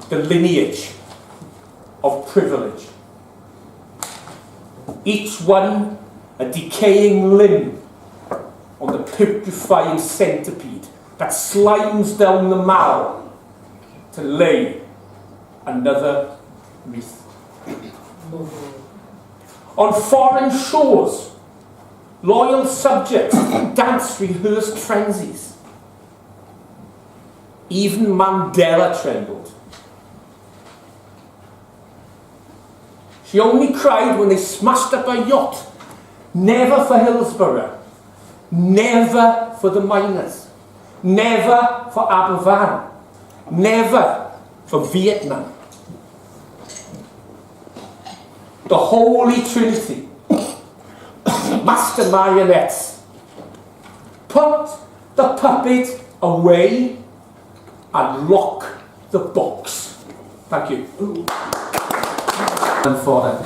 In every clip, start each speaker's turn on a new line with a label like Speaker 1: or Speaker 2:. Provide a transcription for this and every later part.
Speaker 1: the lineage of privilege. Each one a decaying limb on the putrefying centipede that slimes down the marrow to lay another wreath. On foreign shores, loyal subjects dance rehearsed frenzies. Even Mandela trembled. She only cried when they smashed up her yacht. Never for Hillsborough. Never for the miners. Never for Aberfan. Never for Vietnam. The Holy Trinity. Master marionettes. Put the puppet away and lock the box. Thank you. And for it.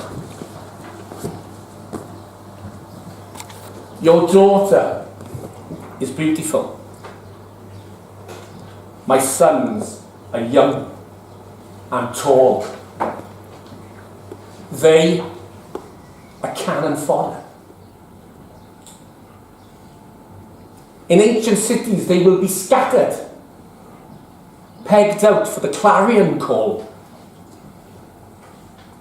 Speaker 1: Your daughter is beautiful. My sons are young and tall. They are cannon fodder. In ancient cities they will be scattered, pegged out for the clarion call.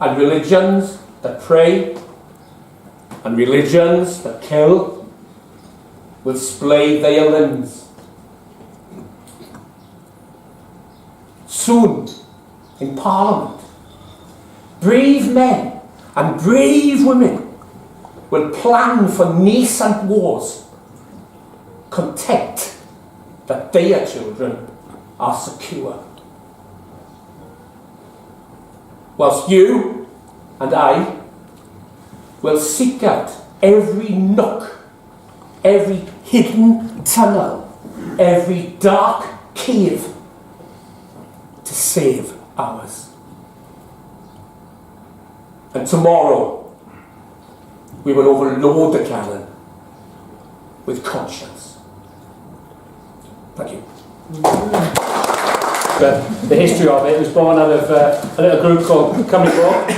Speaker 1: And religions that pray and religions that kill will splay their limbs. Soon, in Parliament, brave men and brave women will plan for nascent wars, content that their children are secure. Whilst you and I will seek out every nook, every hidden tunnel, every dark cave to save ours. And tomorrow we will overload the cannon with conscience. Thank you.
Speaker 2: The history of it was born out of a little group called Cymru Walk,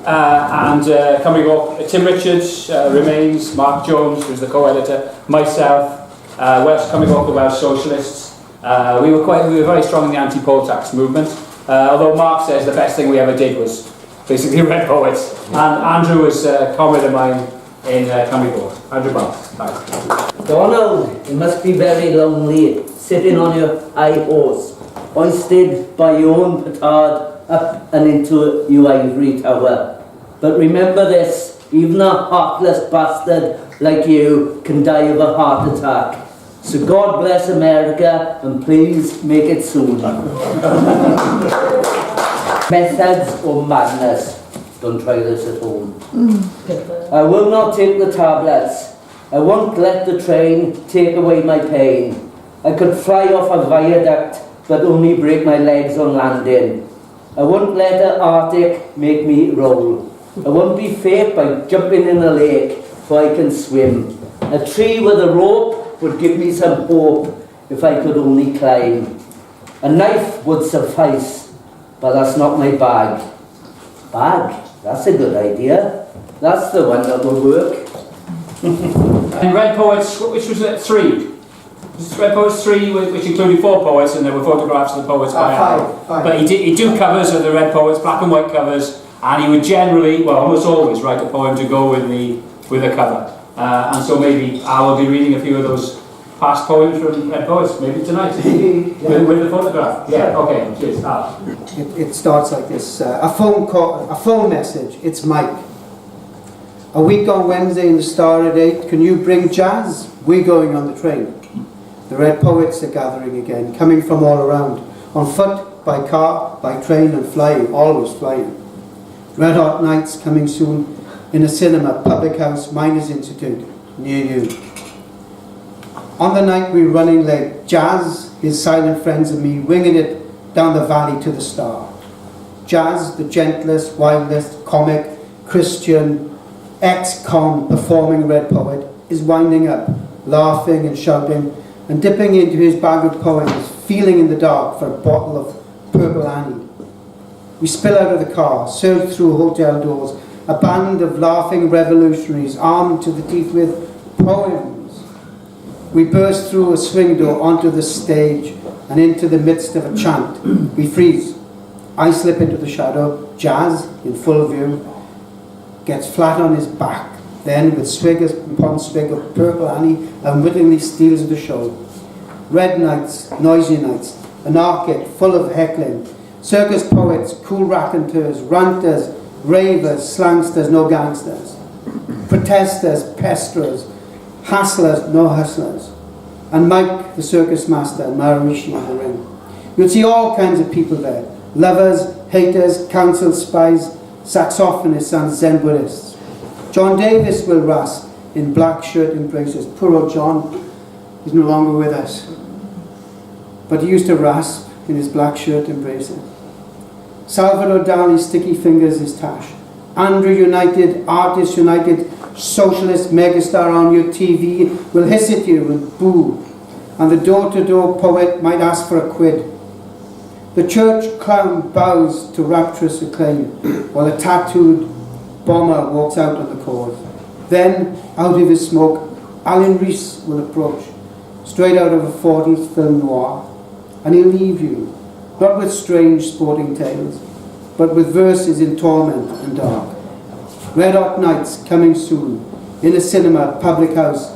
Speaker 2: and Cymru Walk, Tim Richards remains, Mark Jones, who's the co-editor, myself, Welsh Cymru Walk, the Welsh Socialists. We were very strong in the anti-poll tax movement, although Mark says the best thing we ever did was basically read poets, and Andrew was a comrade of mine in Cymru Walk. Andrew Barnes. Thanks.
Speaker 3: Donald, you must be very lonely, sitting on your high horse, hoisted by your own petard up and into your ivory tower. But remember this, even a heartless bastard like you can die of a heart attack. So God bless America, and please make it soon. Methods or madness. Don't try this at home. I will not take the tablets. I won't let the train take away my pain. I could fly off a viaduct, but only break my legs on landing. I won't let the Arctic make me roll. I won't be fake by jumping in a lake, for I can swim. A tree with a rope would give me some hope if I could only climb. A knife would suffice, but that's not my bag. Bag? That's a good idea. That's the one that will work.
Speaker 2: And Red Poets, which was it, 3? Red Poets 3, which included 4 poets, and there were photographs of the poets by Al.
Speaker 4: Five.
Speaker 2: But he'd do covers of the Red Poets, black and white covers, and he would generally, well, almost always write a poem to go with the cover. And so maybe Al will be reading a few of those past poems from Red Poets, maybe tonight, with the photograph. Yeah, okay, cheers, Al.
Speaker 4: It starts like this. A phone message. It's Mike. A week on Wednesday in the Star at 8. Can you bring jazz? We're going on the train. The Red Poets are gathering again, coming from all around. On foot, by car, by train and flying, always flying. Red Hot Nights coming soon in a cinema, public house, Miners Institute, near you. On the night we're running late, Jazz, his silent friends and me, winging it down the valley to the Star. Jazz, the gentlest, wildest, comic, Christian, ex-con performing Red Poet, is winding up, laughing and shouting, and dipping into his bag of poems, feeling in the dark for a bottle of Purple Annie. We spill out of the car, surge through hotel doors, a band of laughing revolutionaries armed to the teeth with poems. We burst through a swing door onto the stage and into the midst of a chant. We freeze. I slip into the shadow. Jazz, in full view, gets flat on his back. Then, with swig upon swig of Purple Annie, unwittingly steals the show. Red nights, noisy nights, an arcade full of heckling, circus poets, cool raconteurs, ranters, ravers, slangsters, no gangsters, protesters, pesterers, hustlers, no hustlers, and Mike, the circus master, and Maharishi in the ring. You'll see all kinds of people there. Lovers, haters, council spies, saxophonists and Zen Buddhists. John Davis will rasp in black shirt and braces. Poor old John is no longer with us. But he used to rasp in his black shirt and braces. Salvador Dali's sticky fingers is Tash. Andrew United, Artists United, Socialist megastar on your TV will hiss at you and boo. And the door-to-door poet might ask for a quid. The church clown bows to rapturous acclaim, while a tattooed bomber walks out on the chorus. Then, out of his smoke, Alan Rees will approach, straight out of a 40s film noir, and he'll leave you, not with strange sporting tales, but with verses in torment and dark. Red Hot Nights coming soon, in a cinema, public house,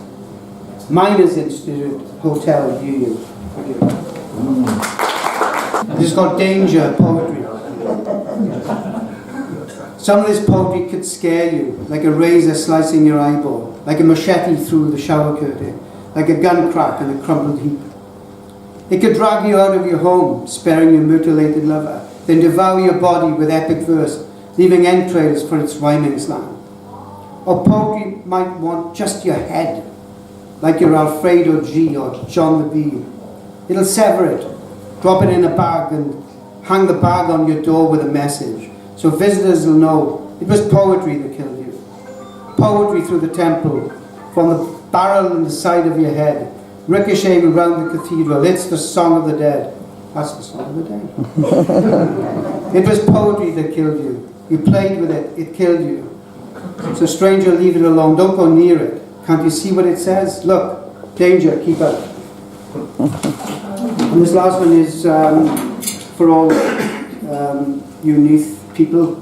Speaker 4: Miners Institute, Hotel, UU. This is called Danger Poetry. Some of this poetry could scare you, like a razor slicing your eyeball, like a machete through the shower curtain, like a gun crack in a crumpled heap. It could drag you out of your home, sparing your mutilated lover, then devour your body with epic verse, leaving entrails for its rhyming slang. Or poetry might want just your head, like your Alfredo G or John the Bee. It'll sever it, drop it in a bag and hang the bag on your door with a message, so visitors will know it was poetry that killed you. Poetry through the temple, from the barrel in the side of your head, ricocheting around the cathedral. It's the song of the dead. That's the song of the dead. It was poetry that killed you. You played with it, it killed you. So stranger, leave it alone. Don't go near it. Can't you see what it says? Look, danger, keep out. And this last one is for all you Neath people.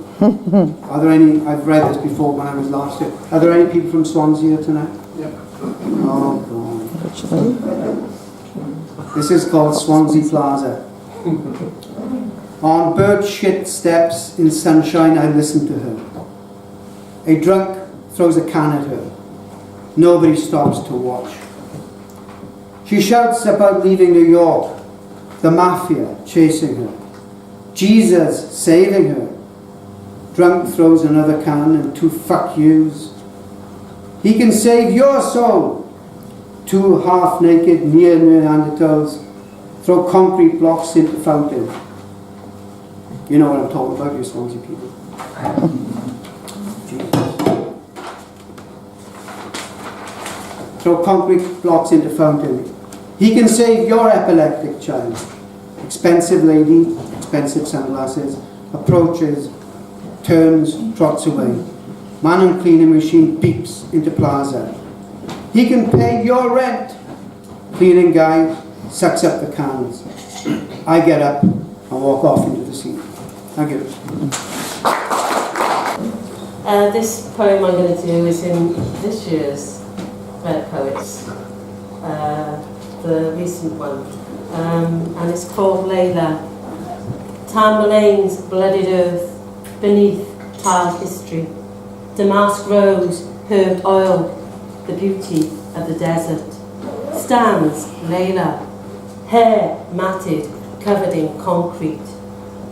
Speaker 4: Are there any, I've read this before when I was last here. Are there any people from Swansea tonight?
Speaker 1: Yep.
Speaker 4: Oh, God. This is called Swansea Plaza. On bird shit steps in sunshine, I listen to her. A drunk throws a can at her. Nobody stops to watch. She shouts about leaving New York, the mafia chasing her, Jesus saving her. Drunk throws another can and 2 fuck yous. He can save your soul. 2 half-naked Neanderthals throw concrete blocks into fountain. You know what I'm talking about, you Swansea people. Throw concrete blocks into fountain. He can save your epileptic child. Expensive lady, expensive sunglasses, approaches, turns, trots away. Man on cleaning machine beeps into plaza. He can pay your rent. Cleaning guy sucks up the cans. I get up and walk off into the sea. Thank you.
Speaker 5: This poem I'm going to do is in this year's Red Poets, the recent one, and it's called Layla. Tamburlaine's bloodied earth beneath tiled history. Damask rose, herbed oil, the beauty of the desert. Stands Layla, hair matted, covered in concrete,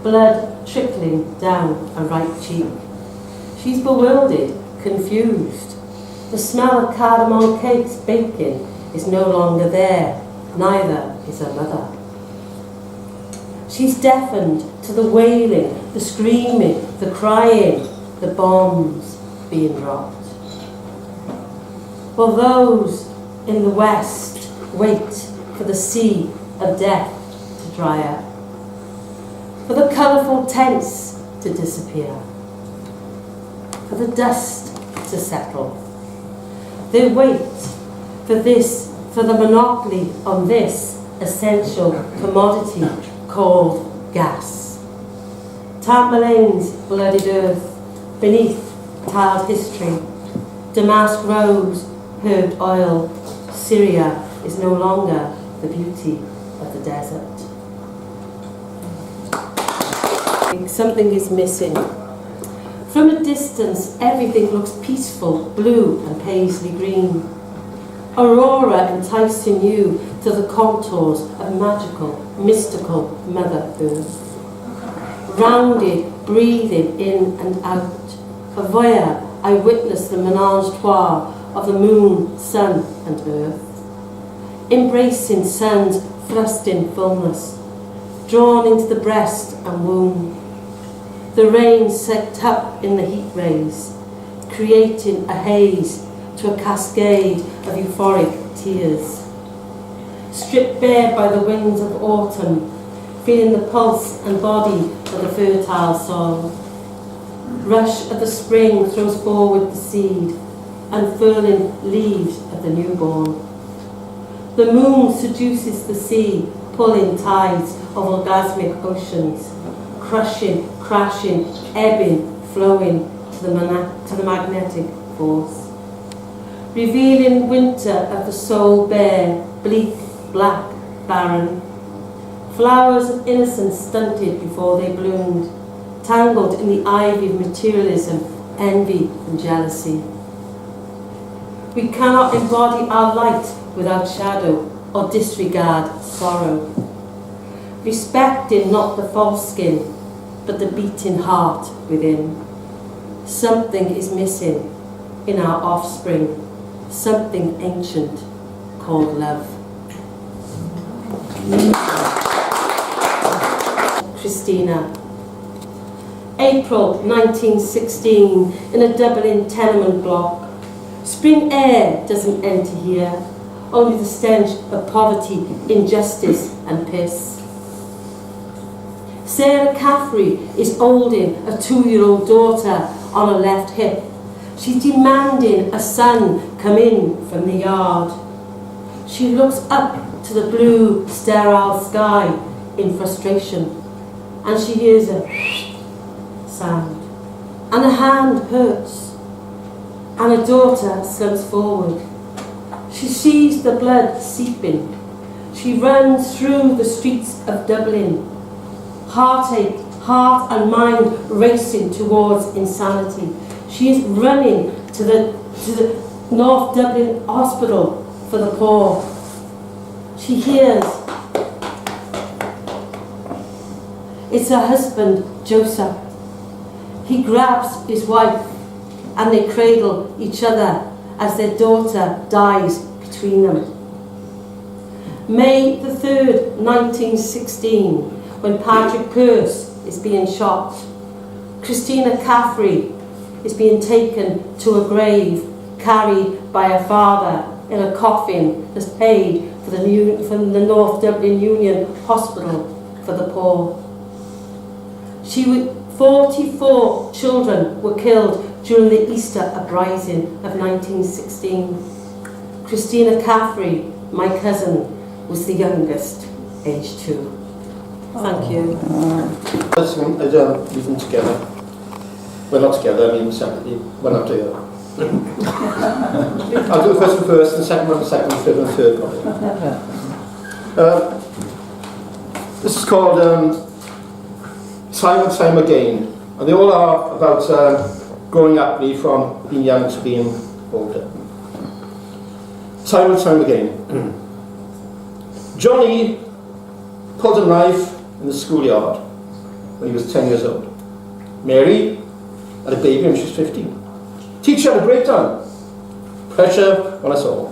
Speaker 5: blood trickling down a right cheek. She's bewildered, confused. The smell of cardamom cakes baking is no longer there, neither is her mother. She's deafened to the wailing, the screaming, the crying, the bombs being dropped. While those in the west wait for the sea of death to dry up, for the colourful tents to disappear, for the dust to settle. They wait for the monopoly on this essential commodity called gas. Tamerlane's bloodied earth, beneath tiled history, damask rose, herbed oil, Syria is no longer the beauty of the desert. Something is missing. From a distance, everything looks peaceful, blue and paisley green. Aurora enticing you to the contours of magical, mystical Mother Earth. Rounded, breathing in and out. A voyeur, I witness the menage a trois of the moon, sun and earth. Embracing sun's thrusting fullness, drawn into the breast and womb. The rain sucked up in the heat rays, creating a haze to a cascade of euphoric tears. Stripped bare by the winds of autumn, feeling the pulse and body of the fertile soil. Rush of the spring throws forward the seed, unfurling leaves of the newborn. The moon seduces the sea, pulling tides of orgasmic oceans, crushing, crashing, ebbing, flowing to the magnetic force. Revealing winter of the soul bare, bleak, black, barren. Flowers of innocence stunted before they bloomed, tangled in the ivy of materialism, envy and jealousy. We cannot embody our light without shadow or disregard sorrow. Respecting not the false skin, but the beating heart within. Something is missing in our offspring, something ancient called love. Christina. April 1916, in a Dublin tenement block. Spring air doesn't enter here, only the stench of poverty, injustice and piss. Sarah Caffrey is holding a 2-year-old daughter on her left hip. She's demanding a son come in from the yard. She looks up to the blue, sterile sky in frustration, and she hears a sound, and a hand hurts, and her daughter slumps forward. She sees the blood seeping. She runs through the streets of Dublin, heartache, heart and mind racing towards insanity. She is running to the North Dublin Hospital for the poor. She hears it's her husband, Joseph. He grabs his wife and they cradle each other as their daughter dies between them. May the 3rd, 1916, when Patrick Pearse is being shot, Christina Caffrey is being taken to a grave, carried by her father in a coffin that's paid from the North Dublin Union Hospital for the poor. 44 children were killed during the Easter uprising of 1916. Christina Caffrey, my cousin, was the youngest, aged 2. Thank you.
Speaker 1: This one, we've been together. We're not together, I mean separately. We're not together. I'll do the first one first, and the second one, third one, third one. This is called Time and Time Again. And they all are about growing up me from being young to being older. Time and time again. Johnny pulled a knife in the schoolyard when he was 10 years old. Mary had a baby when she was 15. Teacher had a breakdown. Pressure on us all.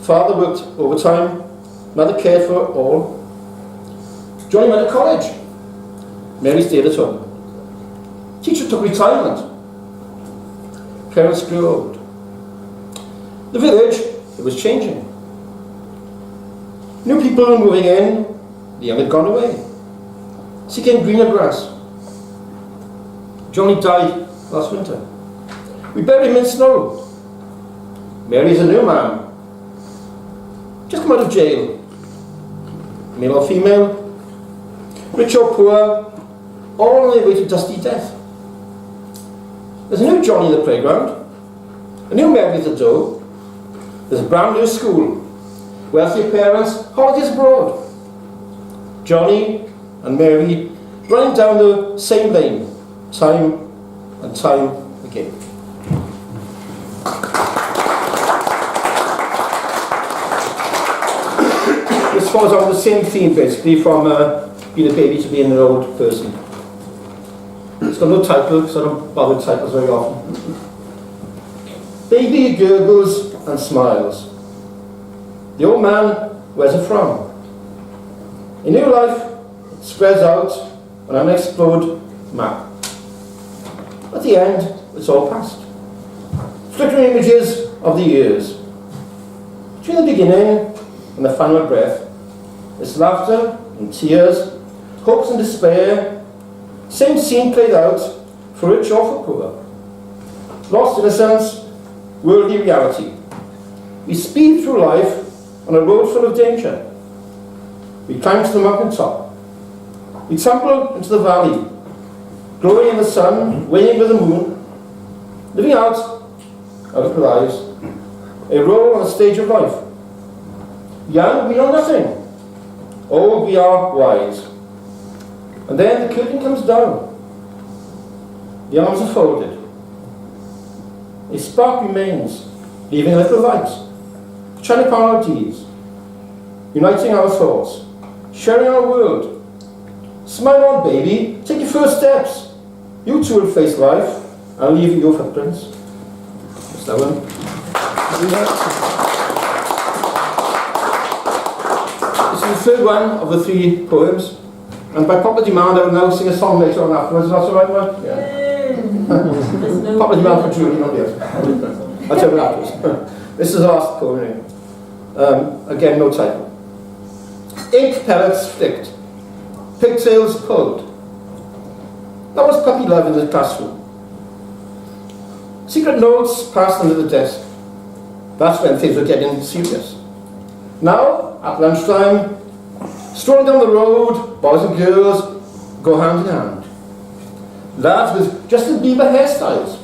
Speaker 1: Father worked overtime. Mother cared for all. Johnny went to college. Mary stayed at home. Teacher took retirement. Parents grew old. The village, it was changing. New people were moving in. The young had gone away, seeking greener grass.
Speaker 6: Johnny died last winter. We buried him in snow. Mary's a new man. Just come out of jail. Male or female, rich or poor, all on their way to dusty death. There's a new Johnny in the playground, a new Mary at the door. There's a brand new school, wealthy parents, holidays abroad. Johnny and Mary running down the same lane, time and time again. This follows on the same theme, basically, from being a baby to being an old person. It's got no title, because I don't bother with titles very often. Baby gurgles and smiles. The old man wears a frown. A new life spreads out on an unexplored map. At the end, it's all past. Flickering images of the years. Between the beginning and the final breath, it's laughter and tears, hopes and despair, same scene played out for rich or for poor. Lost innocence, worldly reality. We speed through life on a road full of danger. We climb to the mountain top. We tumble into the valley, glowing in the sun, weighing with the moon, living out our lives, a role on the stage of life. Young, we know nothing. Old, we are wise. And then the curtain comes down. The arms are folded. A spark remains, leaving a little light, shining upon our deeds, uniting our thoughts, sharing our world. Smile on, baby. Take your first steps. You too will face life and leave your footprints. That's that one. This is the third one of the 3 poems. And by popular demand, I will now sing a song later on afterwards. That's all right, Mark? Yeah. Popular demand for Julie, not yet. I'll tell you afterwards. This is the last poem. Again, no title. Ink pellets flicked. Pigtails pulled. That was puppy love in the classroom. Secret notes passed under the desk. That's when things were getting serious. Now, at lunchtime, strolling down the road, boys and girls go hand in hand. Lads with Justin Bieber hairstyles.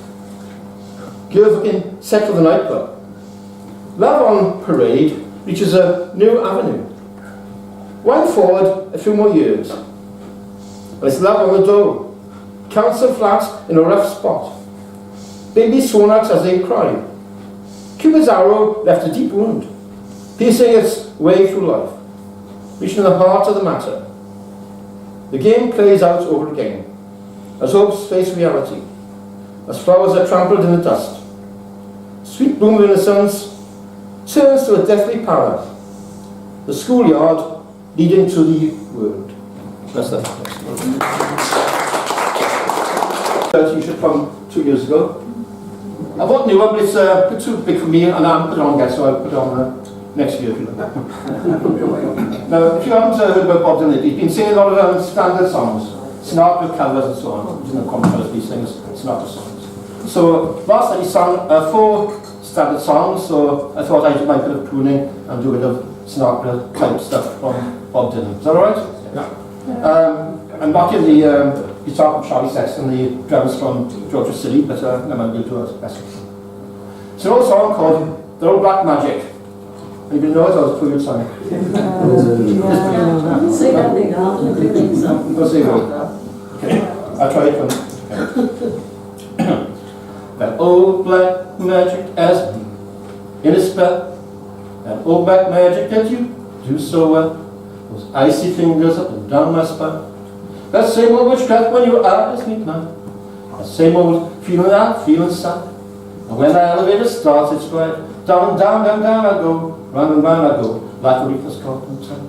Speaker 6: Girls looking set for the nightclub. Love on parade reaches a new avenue. Wind forward a few more years. And it's love on the door. Council flats in a rough spot. Baby swan acts as they cry. Cupid's arrow left a deep wound, piercing its way through life, reaching the heart of the matter. The game plays out over again, as hopes face reality, as flowers are trampled in the dust. Sweet bloom of innocence turns to a deathly pallor. The schoolyard leading to the world. That's that. T-shirt from 2 years ago. I bought a new one, but it's a bit too big for me, and I haven't put it on yet, so I'll put it on next year if you like. Now, if you haven't heard about Bob Dylan, he's been singing a lot of standard songs, Sinatra covers and so on. There's no common colours, these things, Sinatra songs. So last night he sang 4 standard songs, so I thought I'd do my bit of pruning and do a bit of Sinatra type stuff from Bob Dylan. Is that alright? Yeah. I'm back in the guitar from Charlie Sexton, the drums from Georgia City, but I'm going to do it best. It's an old song called The Old Black Magic. Anybody know it? Or was it a good song?
Speaker 5: Sing anything else, I do think so.
Speaker 6: Go sing it. Okay. I'll try it from. That old black magic as in a spell. That old black magic that you do so well. Those icy fingers up and down my spine. That same old witchcraft when your eyes meet mine. That same old feeling I feel inside. And when the elevator starts its ride, down and down, down, down I go, round and round I go, like a reefer's caught in time.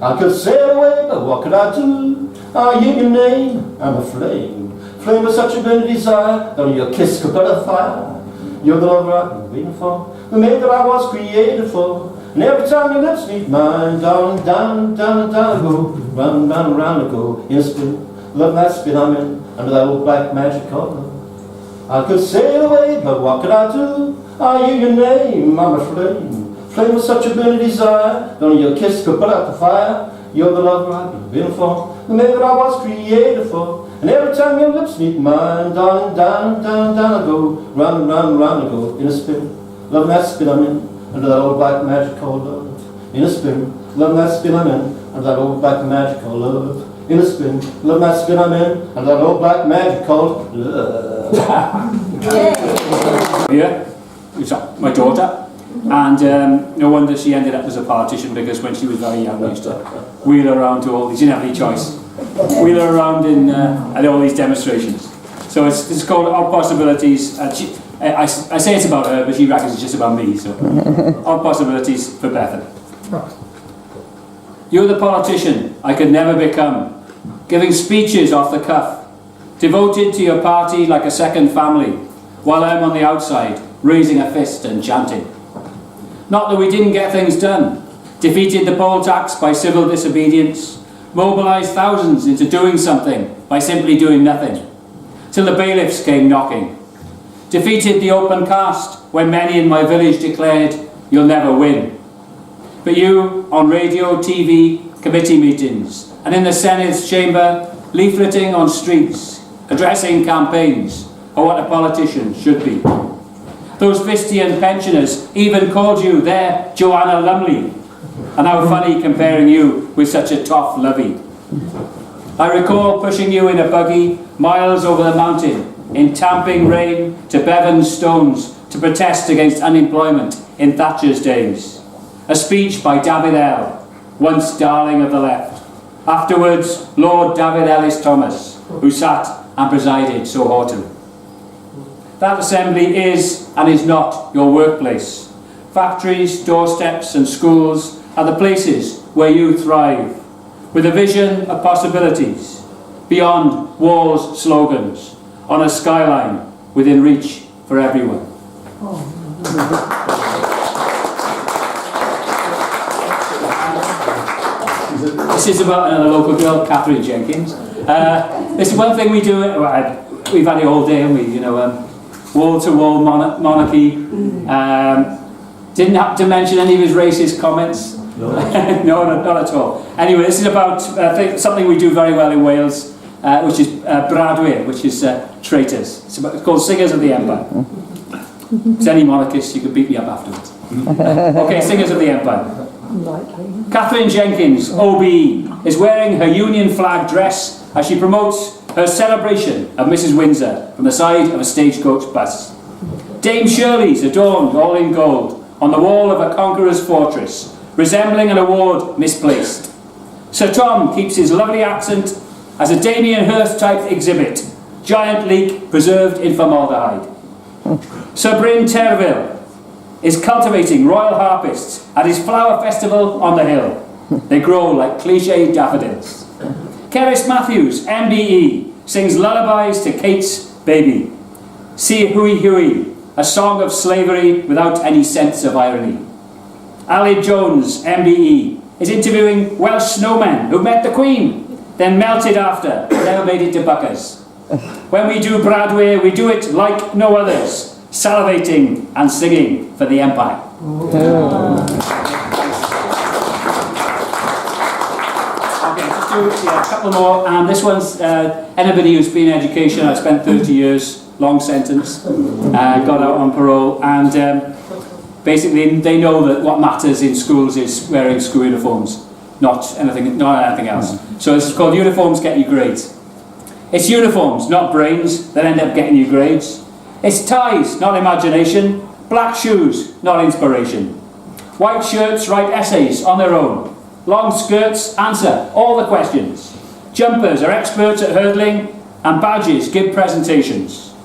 Speaker 6: I could sail away, but what could I do? I hear your name, I'm a flame. Flame of such a burning desire, that your kiss could build a fire. You're the lover I've been waiting for, the maid that I was created for. And every time your lips meet mine, down and down and down and down I go, round and round and round I go, in a spin. love that's been humming under that old black magic collar. I could sail away, but what could I do? I hear your name, I'm a flame. Flame with such a burning desire, only your kiss could put out the fire. You're the lover I've been for, the man that I was created for. And every time your lips meet mine, darling, down, down, down I go, round and round and round I go, in a spin. Love that spin I'm in, under that old black magic called love. In a spin, love that spin I'm in, under that old black magic called love. In a spin, love that spin I'm in, under that old black magic called love.
Speaker 2: Yeah, it's my daughter. And no wonder she ended up as a politician, because when she was very young, we used to wheel her around to all these, she didn't have any choice, wheel her around at all these demonstrations. So it's called Odd Possibilities. I say it's about her, but she reckons it's just about me. So Odd Possibilities for Bethany. You're the politician I could never become, giving speeches off the cuff, devoted to your party like a second family, while I'm on the outside, raising a fist and chanting. Not that we didn't get things done, defeated the poll tax by civil disobedience, mobilised thousands into doing something by simply doing nothing, till the bailiffs came knocking. Defeated the open cast when many in my village declared, you'll never win. But you, on radio, TV, committee meetings, and in the Senate's chamber, leafleting on streets, addressing campaigns, are what a politician should be. Those Vistian pensioners even called you their Joanna Lumley, and how funny comparing you with such a tough lovey. I recall pushing you in a buggy miles over the mountain in tamping rain to Bevan stones to protest against unemployment in Thatcher's days. A speech by David L., once darling of the left. Afterwards, Lord David Ellis Thomas, who sat and presided so haughtily. That assembly is and is not your workplace. Factories, doorsteps and schools are the places where you thrive, with a vision of possibilities, beyond walls, slogans, on a skyline within reach for everyone. This is about another local girl, Catherine Jenkins. This is one thing we do, we've had it all day, haven't we? You know, wall-to-wall monarchy. Didn't have to mention any of his racist comments. No, not at all. Anyway, this is about something we do very well in Wales, which is Bradwyr, which is traitors. It's called Singers of the Empire. If there's any monarchists, you can beat me up afterwards. Okay, Singers of the Empire. Catherine Jenkins, OBE, is wearing her Union flag dress as she promotes her celebration of Mrs. Windsor from the side of a stagecoach bus. Dame Shirley's adorned all in gold on the wall of a conqueror's fortress, resembling an award misplaced. Sir Tom keeps his lovely accent as a Damien Hirst type exhibit, giant leek preserved in formaldehyde. Sir Bryn Terville is cultivating royal harpists at his flower festival on the hill. They grow like cliché daffodils. Cerys Matthews, MBE, sings lullabies to Kate's baby. See Hui Hui, a song of slavery without any sense of irony. Aled Jones, MBE, is interviewing Welsh snowmen who met the Queen, then melted after, never made it to Buckers. When we do Bradwyr, we do it like no others, salivating and singing for the Empire. A couple more, and this one's anybody who's been in education. I spent 30 years, long sentence, got out on parole, and basically they know that what matters in schools is wearing school uniforms, not anything else. So this is called Uniforms Get You Grades. It's uniforms, not brains, that end up getting you grades. It's ties, not imagination. Black shoes, not inspiration. White shirts write essays on their own. Long skirts answer all the questions. Jumpers are experts at hurdling, and badges give presentations.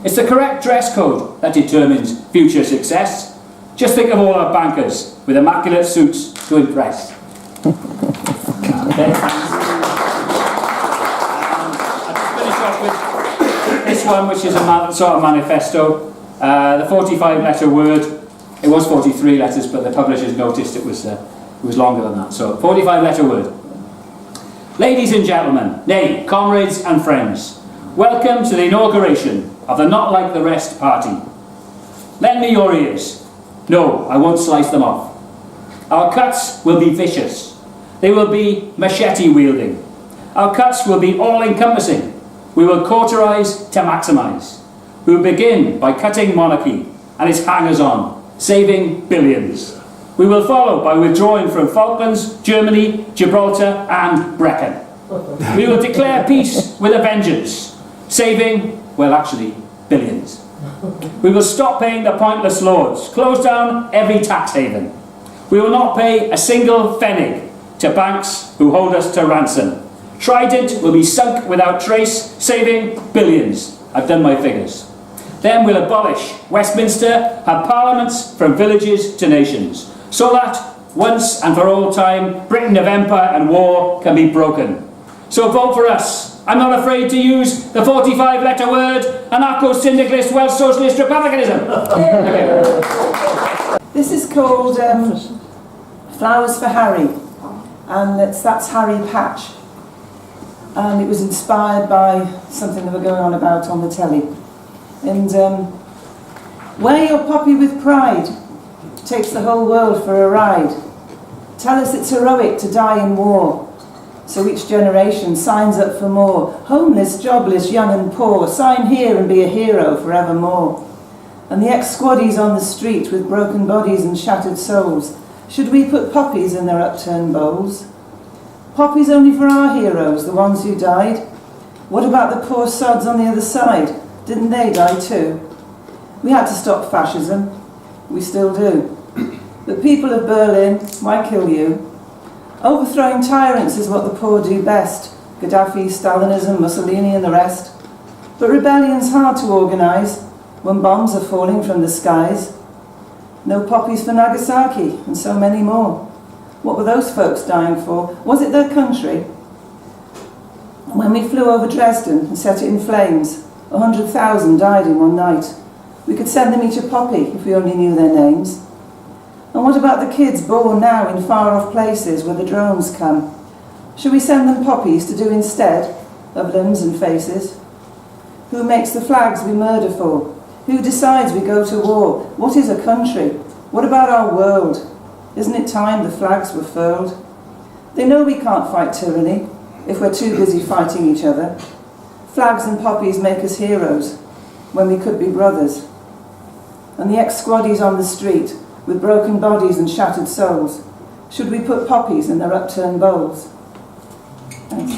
Speaker 2: It's the correct dress code that determines future success. Just think of all our bankers with immaculate suits to impress. Okay. I'll just finish off with this one, which is a sort of manifesto. The 45-letter word. It was 43 letters, but the publishers noticed it was longer than that. So 45-letter word. Ladies and gentlemen, nay, comrades and friends, welcome to the inauguration of the Not Like the Rest party. Lend me your ears. No, I won't slice them off. Our cuts will be vicious. They will be machete-wielding. Our cuts will be all-encompassing. We will cauterize to maximise. We will begin by cutting monarchy and its hangers-on, saving billions. We will follow by withdrawing from Falklands, Germany, Gibraltar and Brecon. We will declare peace with a vengeance, saving, well actually, billions. We will stop paying the pointless lords, close down every tax haven. We will not pay a single pfennig to banks who hold us to ransom. Trident will be sunk without trace, saving billions. I've done my figures. Then we'll abolish Westminster, have parliaments from villages to nations, so that, once and for all time, Britain of empire and war can be broken. So vote for us. I'm not afraid to use the 45-letter word, anarcho-syndicalist Welsh socialist republicanism.
Speaker 7: This is called Flowers for Harry, and that's Harry Patch. And it was inspired by something that we're going on about on the telly. And wear your poppy with pride, takes the whole world for a ride. Tell us it's heroic to die in war, so each generation signs up for more. Homeless, jobless, young and poor, sign here and be a hero forevermore. And the ex-squaddies on the street with broken bodies and shattered souls, should we put poppies in their upturned bowls? Poppies only for our heroes, the ones who died. What about the poor sods on the other side? Didn't they die too? We had to stop fascism. We still do. The people of Berlin, why kill you? Overthrowing tyrants is what the poor do best. Gaddafi, Stalinism, Mussolini and the rest. But rebellion's hard to organise when bombs are falling from the skies. No poppies for Nagasaki and so many more. What were those folks dying for? Was it their country? When we flew over Dresden and set it in flames, 100,000 died in one night. We could send them each a poppy if we only knew their names. And what about the kids born now in far-off places where the drones come? Should we send them poppies to do instead of limbs and faces? Who makes the flags we murder for? Who decides we go to war? What is a country? What about our world? Isn't it time the flags were furled? They know we can't fight tyranny if we're too busy fighting each other. Flags and poppies make us heroes when we could be brothers. And the ex-squaddies on the street with broken bodies and shattered souls, should we put poppies in their upturned bowls? Thanks.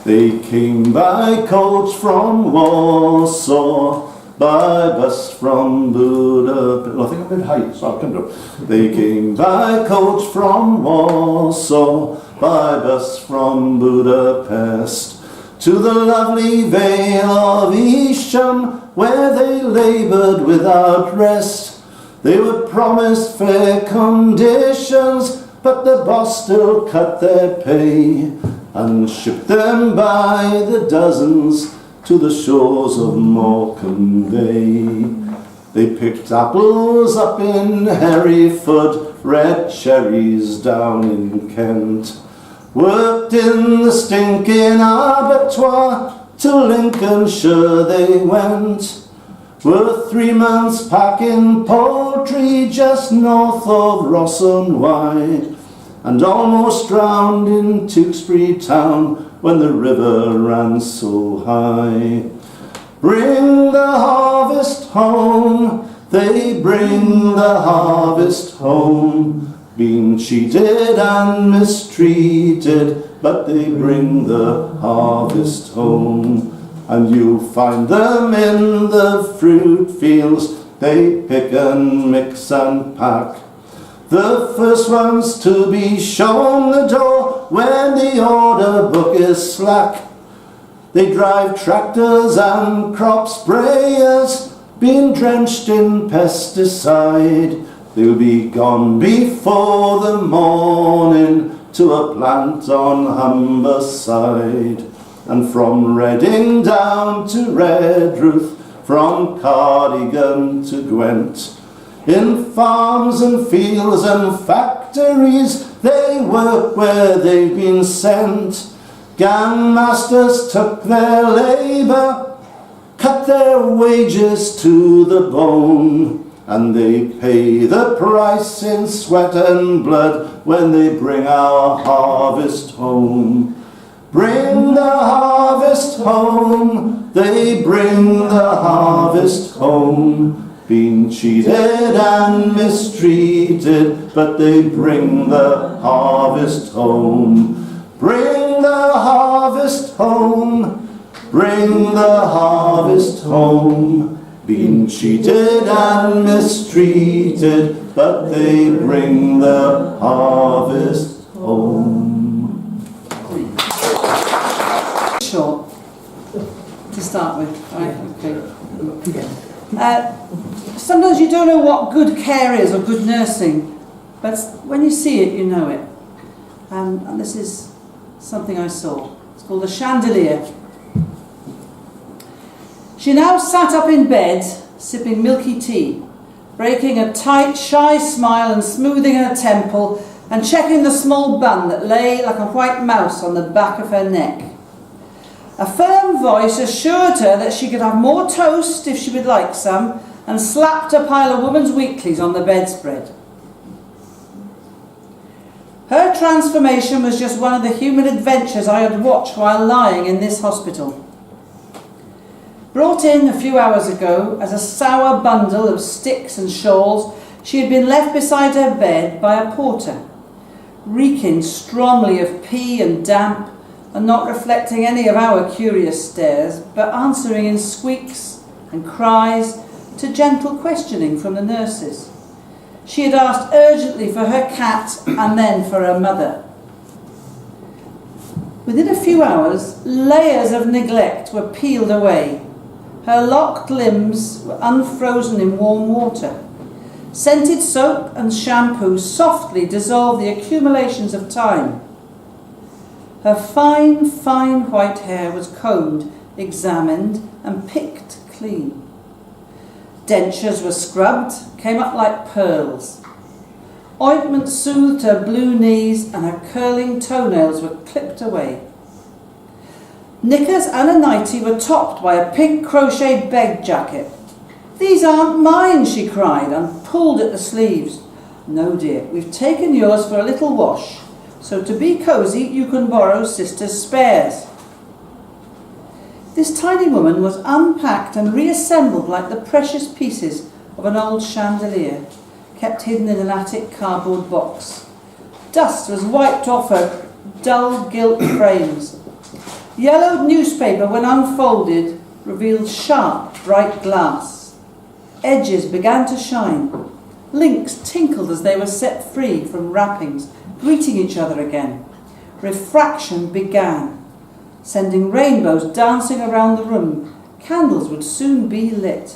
Speaker 8: They came by coach from Warsaw, by bus from Budapest. I think I'm a bit high, so I'll come down. They came by coach from Warsaw, by bus from Budapest, to the lovely Vale of Isham, where they laboured without rest. They were promised fair conditions, but the boss still cut their pay, and shipped them by the dozens to the shores of Morecambe Bay. They picked apples up in Hereford, red cherries down in Kent, worked in the stinking abattoir, to Lincolnshire they went. Were 3 months packing poultry just north of Ross and Wye, and almost drowned in Tewkesbury town when the river ran so high. Bring the harvest home, they bring the harvest home, been cheated and mistreated, but they bring the harvest home. And you'll find them in the fruit fields, they pick and mix and pack. The first ones to be shown the door when the order book is slack. They drive tractors and crop sprayers, being drenched in pesticide. They'll be gone before the morning to a plant on Humberside. And from Reading down to Redruth, from Cardigan to Gwent, In farms and fields and factories, they work where they've been sent. Gang masters took their labour, cut their wages to the bone, and they pay the price in sweat and blood when they bring our harvest home. Bring the harvest home, they bring the harvest home. Been cheated and mistreated, but they bring the harvest home. Bring the harvest home, bring the harvest home. Been cheated and mistreated, but they bring the harvest home.
Speaker 9: Short to start with, right? Okay. Sometimes you don't know what good care is or good nursing, but when you see it, you know it. And this is something I saw. It's called a chandelier. She now sat up in bed, sipping milky tea, breaking a tight, shy smile and smoothing her temple and checking the small bun that lay like a white mouse on the back of her neck. A firm voice assured her that she could have more toast if she would like some, and slapped a pile of Woman's Weeklies on the bedspread. Her transformation was just one of the human adventures I had watched while lying in this hospital. Brought in a few hours ago as a sour bundle of sticks and shawls, she had been left beside her bed by a porter, reeking strongly of pee and damp, and not reflecting any of our curious stares, but answering in squeaks and cries to gentle questioning from the nurses. She had asked urgently for her cat and then for her mother. Within a few hours, layers of neglect were peeled away. Her locked limbs were unfrozen in warm water. Scented soap and shampoo softly dissolved the accumulations of time. Her fine, fine white hair was combed, examined and picked clean. Dentures were scrubbed, came up like pearls. Ointment soothed her blue knees and her curling toenails were clipped away. Knickers and a nightie were topped by a pink crocheted beg jacket. "These aren't mine," she cried and pulled at the sleeves. "No, dear, we've taken yours for a little wash, so to be cosy you can borrow sister's spares." This tiny woman was unpacked and reassembled like the precious pieces of an old chandelier, kept hidden in an attic cardboard box. Dust was wiped off her dull gilt frames. Yellowed newspaper, when unfolded, revealed sharp, bright glass. Edges began to shine. Links tinkled as they were set free from wrappings, greeting each other again. Refraction began, sending rainbows dancing around the room. Candles would soon be lit.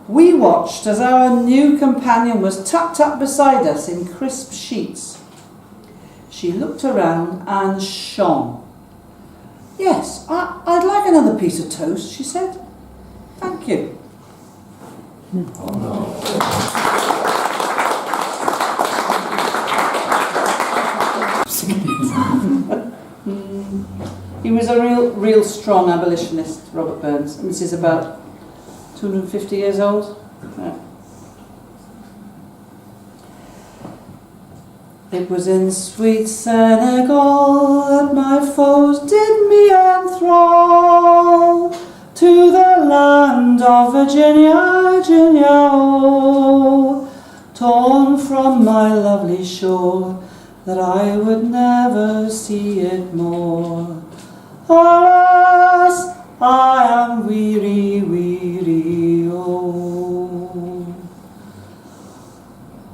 Speaker 9: We watched as our new companion was tucked up beside us in crisp sheets. She looked around and shone. "Yes, I'd like another piece of toast," she said. "Thank you."
Speaker 6: Oh no.
Speaker 9: He was a real strong abolitionist, Robert Burns, and this is about 250 years old. Yeah. It was in sweet Senegal that my foes did me enthrall, to the land of Virginia, Virginia, oh, torn from my lovely shore, that I would never see it more. Alas, I am weary, weary, oh.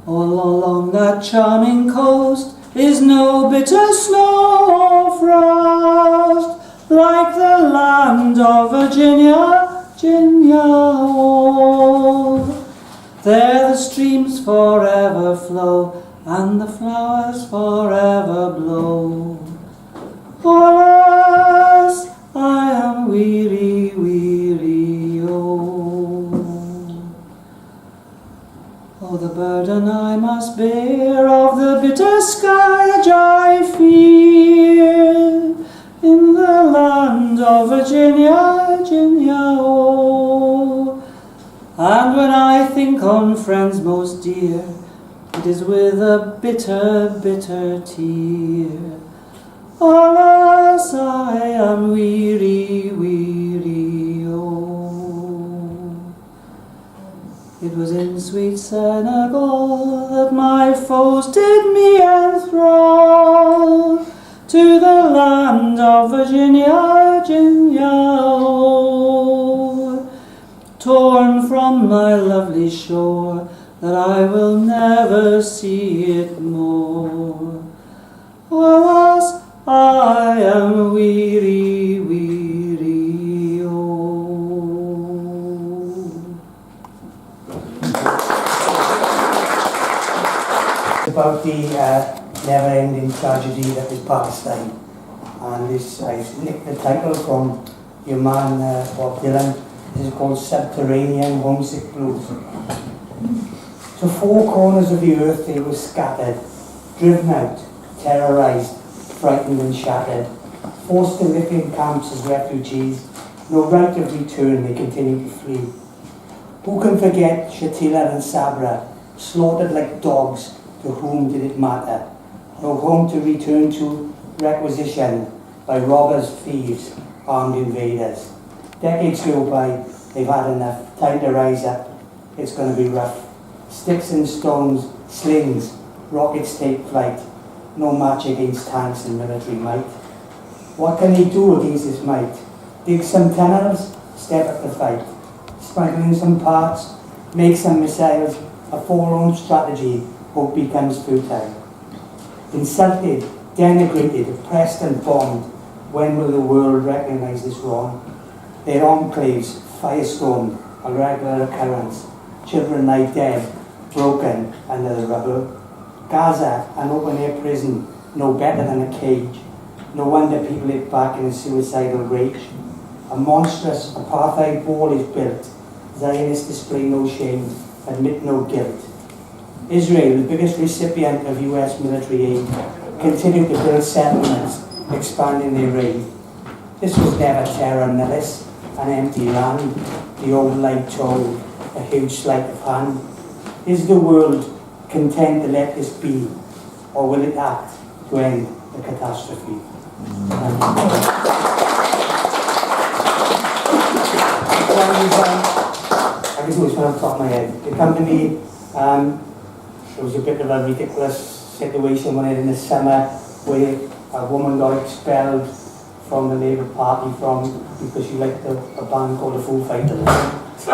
Speaker 9: All along that charming coast is no bitter snow or frost, like the land of Virginia, Virginia, oh. There the streams forever flow, and the flowers forever blow. Alas, I am weary, weary, oh. burden I must bear of the bitter scourge I fear. In the land of Virginia, Virginia, oh. And when I think on friends most dear, it is with a bitter, bitter tear. Alas, I am weary, weary, oh. It was in sweet Senegal that my foes did me enthrall, to the land of Virginia, Virginia, oh. Torn from my lovely shore, that I will never see it more. Alas, I am weary, weary, oh.
Speaker 10: About the never-ending tragedy that is Palestine, and this I nicked the title from your man Bob Dylan. This is called Subterranean Homesick Blues. To four corners of the earth they were scattered, driven out, terrorised, frightened and shattered, forced to live in camps as refugees, no right of return, they continue to flee. Who can forget Shatila and Sabra, slaughtered like dogs, to whom did it matter? No home to return to, requisitioned by robbers, thieves, armed invaders. Decades go by, they've had enough, time to rise up, it's going to be rough. Sticks and stones, slings, rockets take flight, no match against tanks and military might. What can they do against this might? Dig some tunnels, step up the fight. Smuggle in some parts, make some missiles, a forlorn strategy, hope becomes futile. Insulted, denigrated, oppressed and bombed, when will the world recognise this wrong? Their enclaves, firestormed, a regular occurrence. Children lie dead, broken under the rubble. Gaza, an open-air prison, no better than a cage. No wonder people hit back in a suicidal rage. A monstrous apartheid wall is built. Zionists display no shame, admit no guilt. Israel, the biggest recipient of US military aid, continued to build settlements, expanding their aid. This was never terra nullius, an empty land, the old lie told, a huge sleight of hand. Is the world content to let this be, or will it act to end the catastrophe? I can do this one off the top of my head. It came to me, there was a bit of a ridiculous situation when in the summer where a woman got expelled from the Labour Party because she liked a band called the Foo Fighters. So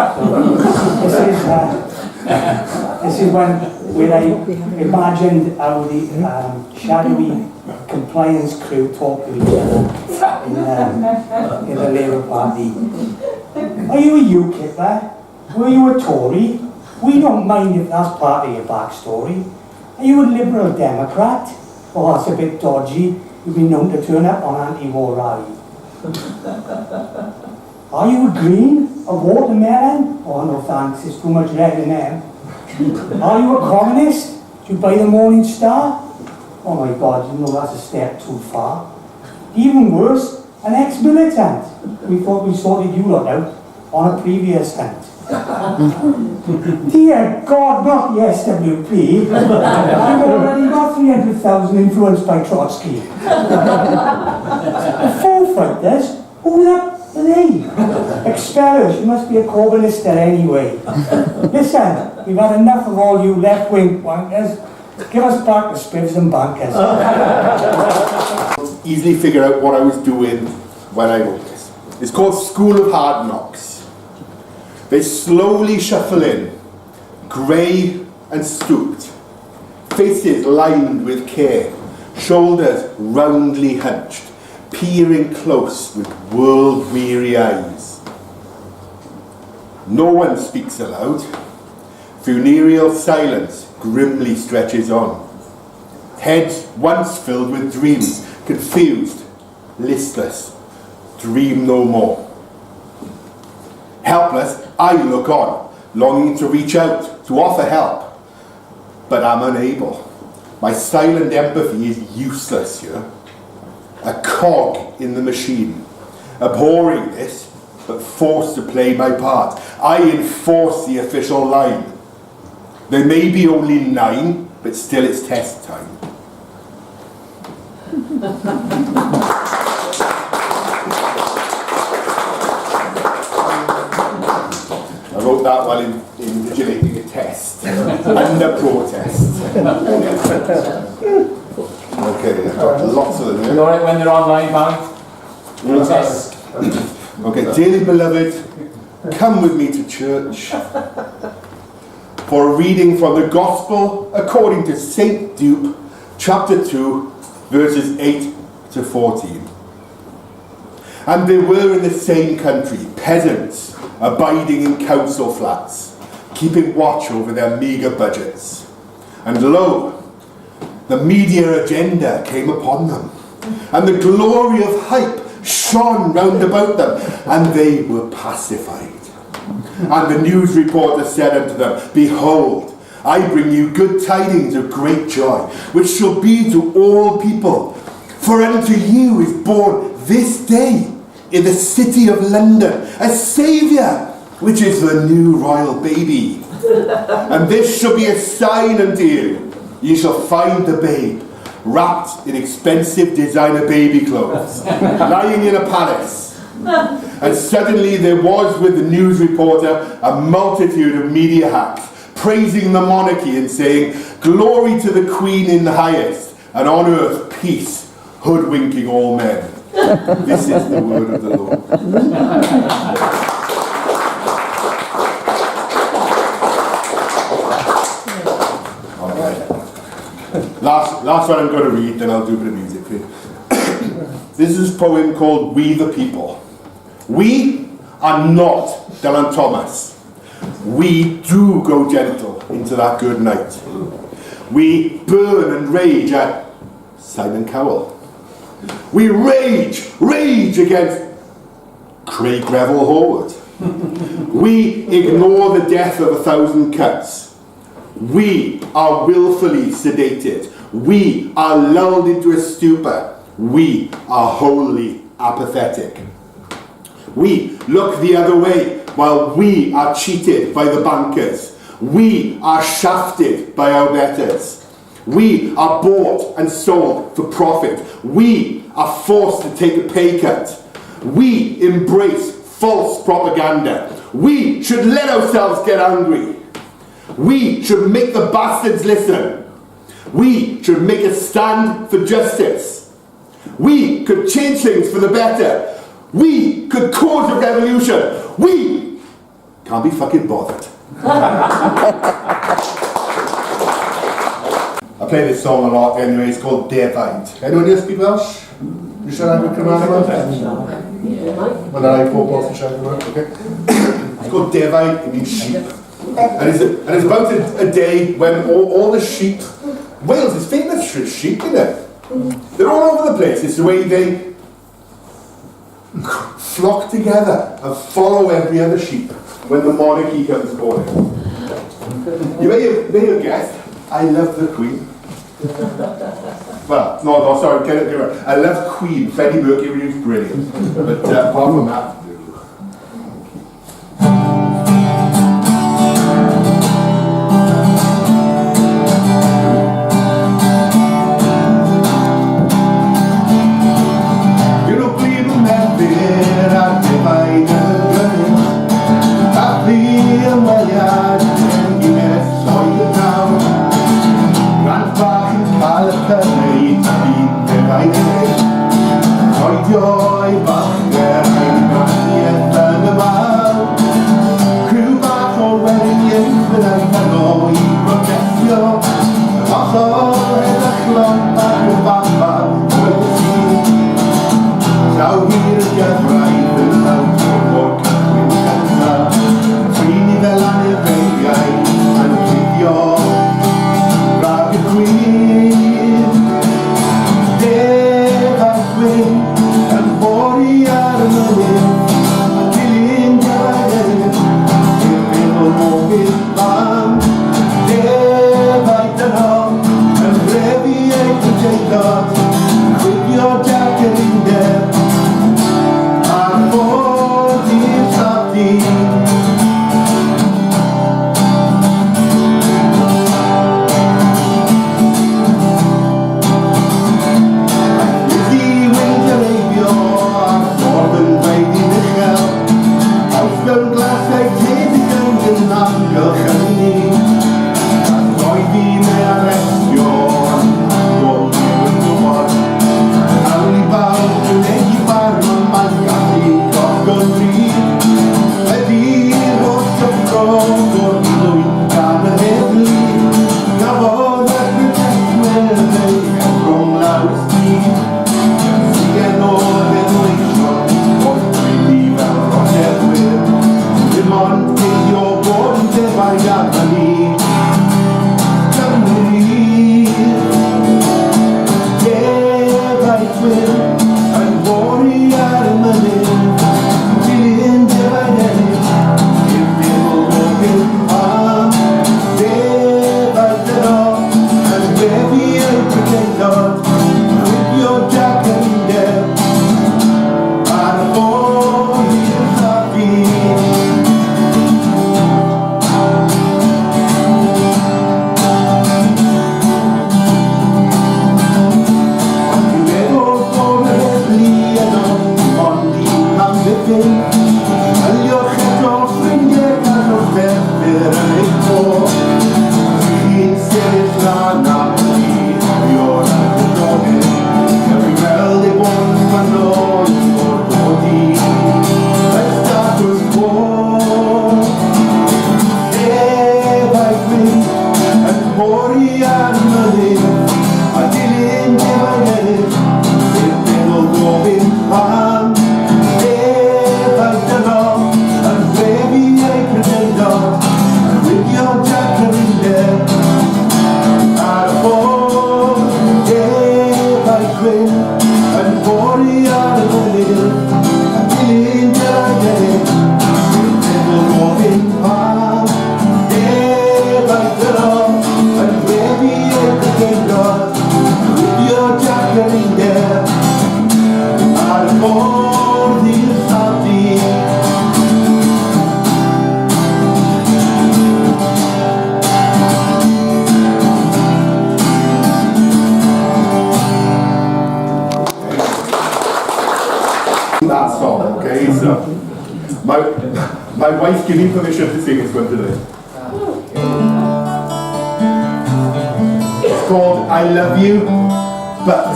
Speaker 10: this is when I imagined how the shadowy compliance crew talk to each other in the Labour Party. Are you a UKIPper? Were you a Tory? We don't mind if that's part of your backstory. Are you a Liberal Democrat? Oh, that's a bit dodgy. You've been known to turn up on anti-war rally. Are you a Green? A watermelon? Oh no thanks, there's too much red in them. Are you a communist? Do you buy the Morning Star? Oh my God, you know that's a step too far. Even worse, an ex-militant. We thought we sorted you lot out on a previous hunt. Dear God, not the SWP. I've already got 300,000 influenced by Trotsky. The Foo Fighters? Who the are they? Expellers, you must be a Corbynista anyway. Listen, we've had enough of all you left-wing wankers. Give us back the spivs and bankers.
Speaker 11: Easily figure out what I was doing when I wrote this. It's called School of Hard Knocks. They slowly shuffle in, grey and stooped, faces lined with care, shoulders roundly hunched, peering close with world-weary eyes. No one speaks aloud. Funereal silence grimly stretches on. Heads once filled with dreams, confused, listless, dream no more. Helpless, I look on, longing to reach out, to offer help. but I'm unable. My silent empathy is useless here. A cog in the machine, abhorring this, but forced to play my part. I enforce the official line. There may be only 9, but still it's test time. I wrote that while invigilating a test, under protest. Okay, I've got lots of them here.
Speaker 2: You alright when they're online, Barry? Yes.
Speaker 11: Okay, dearly beloved, come with me to church for a reading from the Gospel according to St. Duke, chapter 2, verses 8 to 14. And there were in the same country peasants abiding in council flats, keeping watch over their meagre budgets. And lo, the media agenda came upon them, and the glory of hype shone round about them, and they were pacified. And the news reporter said unto them, Behold, I bring you good tidings of great joy, which shall be to all people. For unto you is born this day in the city of London a Saviour, which is the new royal baby. And this shall be a sign unto you. Ye shall find the babe wrapped in expensive designer baby clothes, lying in a palace. And suddenly there was with the news reporter a multitude of media hacks, praising the monarchy and saying, Glory to the Queen in the highest, and on earth peace, hoodwinking all men. This is the word of the Lord. Last one I'm going to read, then I'll do a bit of music for you. This is a poem called We the People. We are not Dylan Thomas. We do go gentle into that good night. We burn and rage at Simon Cowell. We rage against Craig Revel Horwood. We ignore the death of 1,000 cuts. We are willfully sedated. We are lulled into a stupor. We are wholly apathetic. We look the other way while we are cheated by the bankers. We are shafted by our betters. We are bought and sold for profit. We are forced to take a pay cut. We embrace false propaganda. We should let ourselves get angry. We should make the bastards listen. We should make a stand for justice. We could change things for the better. We could cause a revolution. We can't be fucking bothered. I play this song a lot anyway, it's called Defaid. Anyone here speak Welsh? You should have a command about it? Well, I pob to shout about, okay? It's called Defaid, it means sheep. And it's about a day when all the sheep, Wales is famous for sheep, isn't it? They're all over the place. It's the way they flock together and follow every other sheep when the monarchy comes calling. You may have guessed, I love the Queen. Well, no, sorry, get it right. I love Queen. Freddie Mercury was brilliant. But apart from that, grin and worry out of the live. I'm feeling till I get it. Little walking palm, yeah, right along. And baby, at the game door, with your jacket in there, I'll fall the salty. That song, okay, so my wife gave me permission to sing this one today. It's called I Love You, But.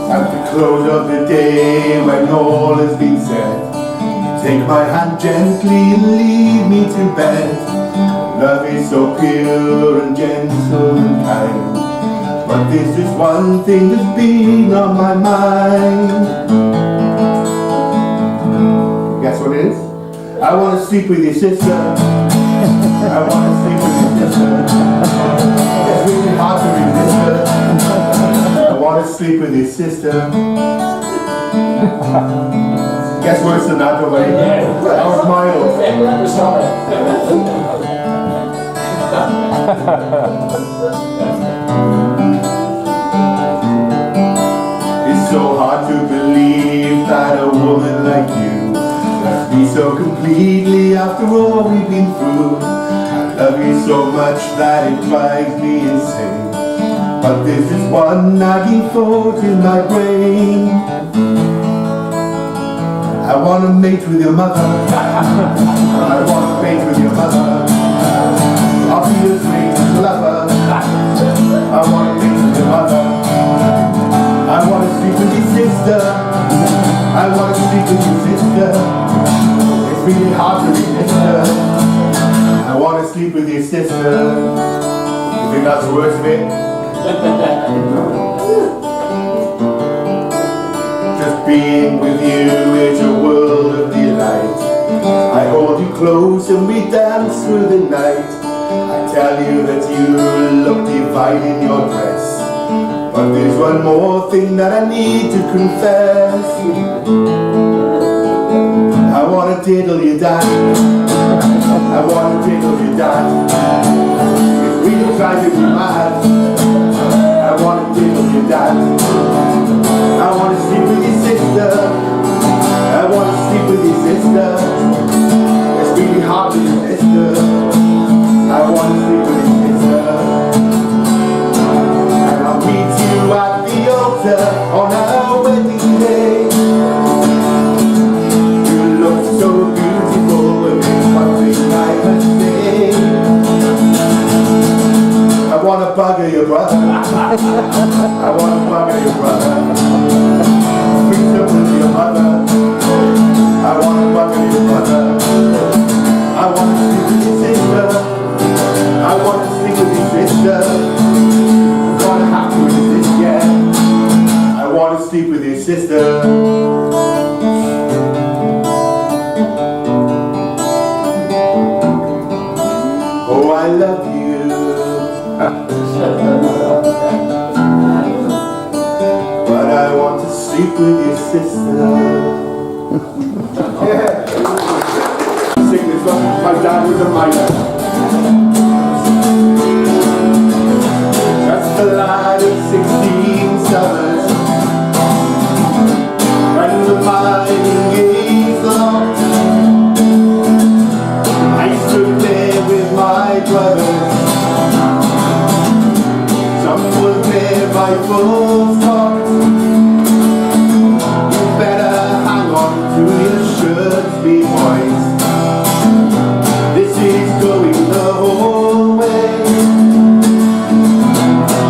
Speaker 11: At the close of the day, when all has been said, take my hand gently and lead me to bed. Love is so pure and gentle and kind, but there's just one thing that's been on my mind. Guess what it is? I want to sleep with your sister. I want to sleep with your sister. It's really hard to resist her. I want to sleep with your sister. Guess worse than that, nobody? That was Miles. It's so hard to believe that a woman like you loves me so completely after all we've been through. I love you so much that it drives me insane, but there's just one nagging thought in my brain. I want to mate with your mother. I want to mate with your mother. I'll be your sweet lover. I want to meet your mother. I want to sleep with your sister. I want to sleep with your sister. It's really hard to resist her. I want to sleep with your sister. You think that's the worst of it? Just being with you is a world of delight. I hold you close and we dance through the night. I tell you that you look divine in your dress, but there's one more thing that I need to confess. I wanna diddle your dad. I wanna diddle your dad. It's really driving me mad. I wanna diddle your dad. I wanna sleep with your sister. I wanna sleep with your sister. It's really hard to resist her. I want to sleep with your sister. And I'll meet you at the altar on our wedding day. You look so beautiful and there's something I must say. I want to bugger your brother. I want to bugger your brother. Meet up with your mother. I want to bugger your brother. I want to sleep with your sister. I want to sleep with your sister. I'm gonna have to resist, yeah. I want to sleep with your sister. Oh, I love you. But I want to sleep with your sister. Yeah. Sing this song. My dad was a miner. Just a lad of 16 summers, when the mining gates locked, I stood there with my brothers. Some was there rifles cocked. You better hang on to your shirts, me boys. This is going the whole way.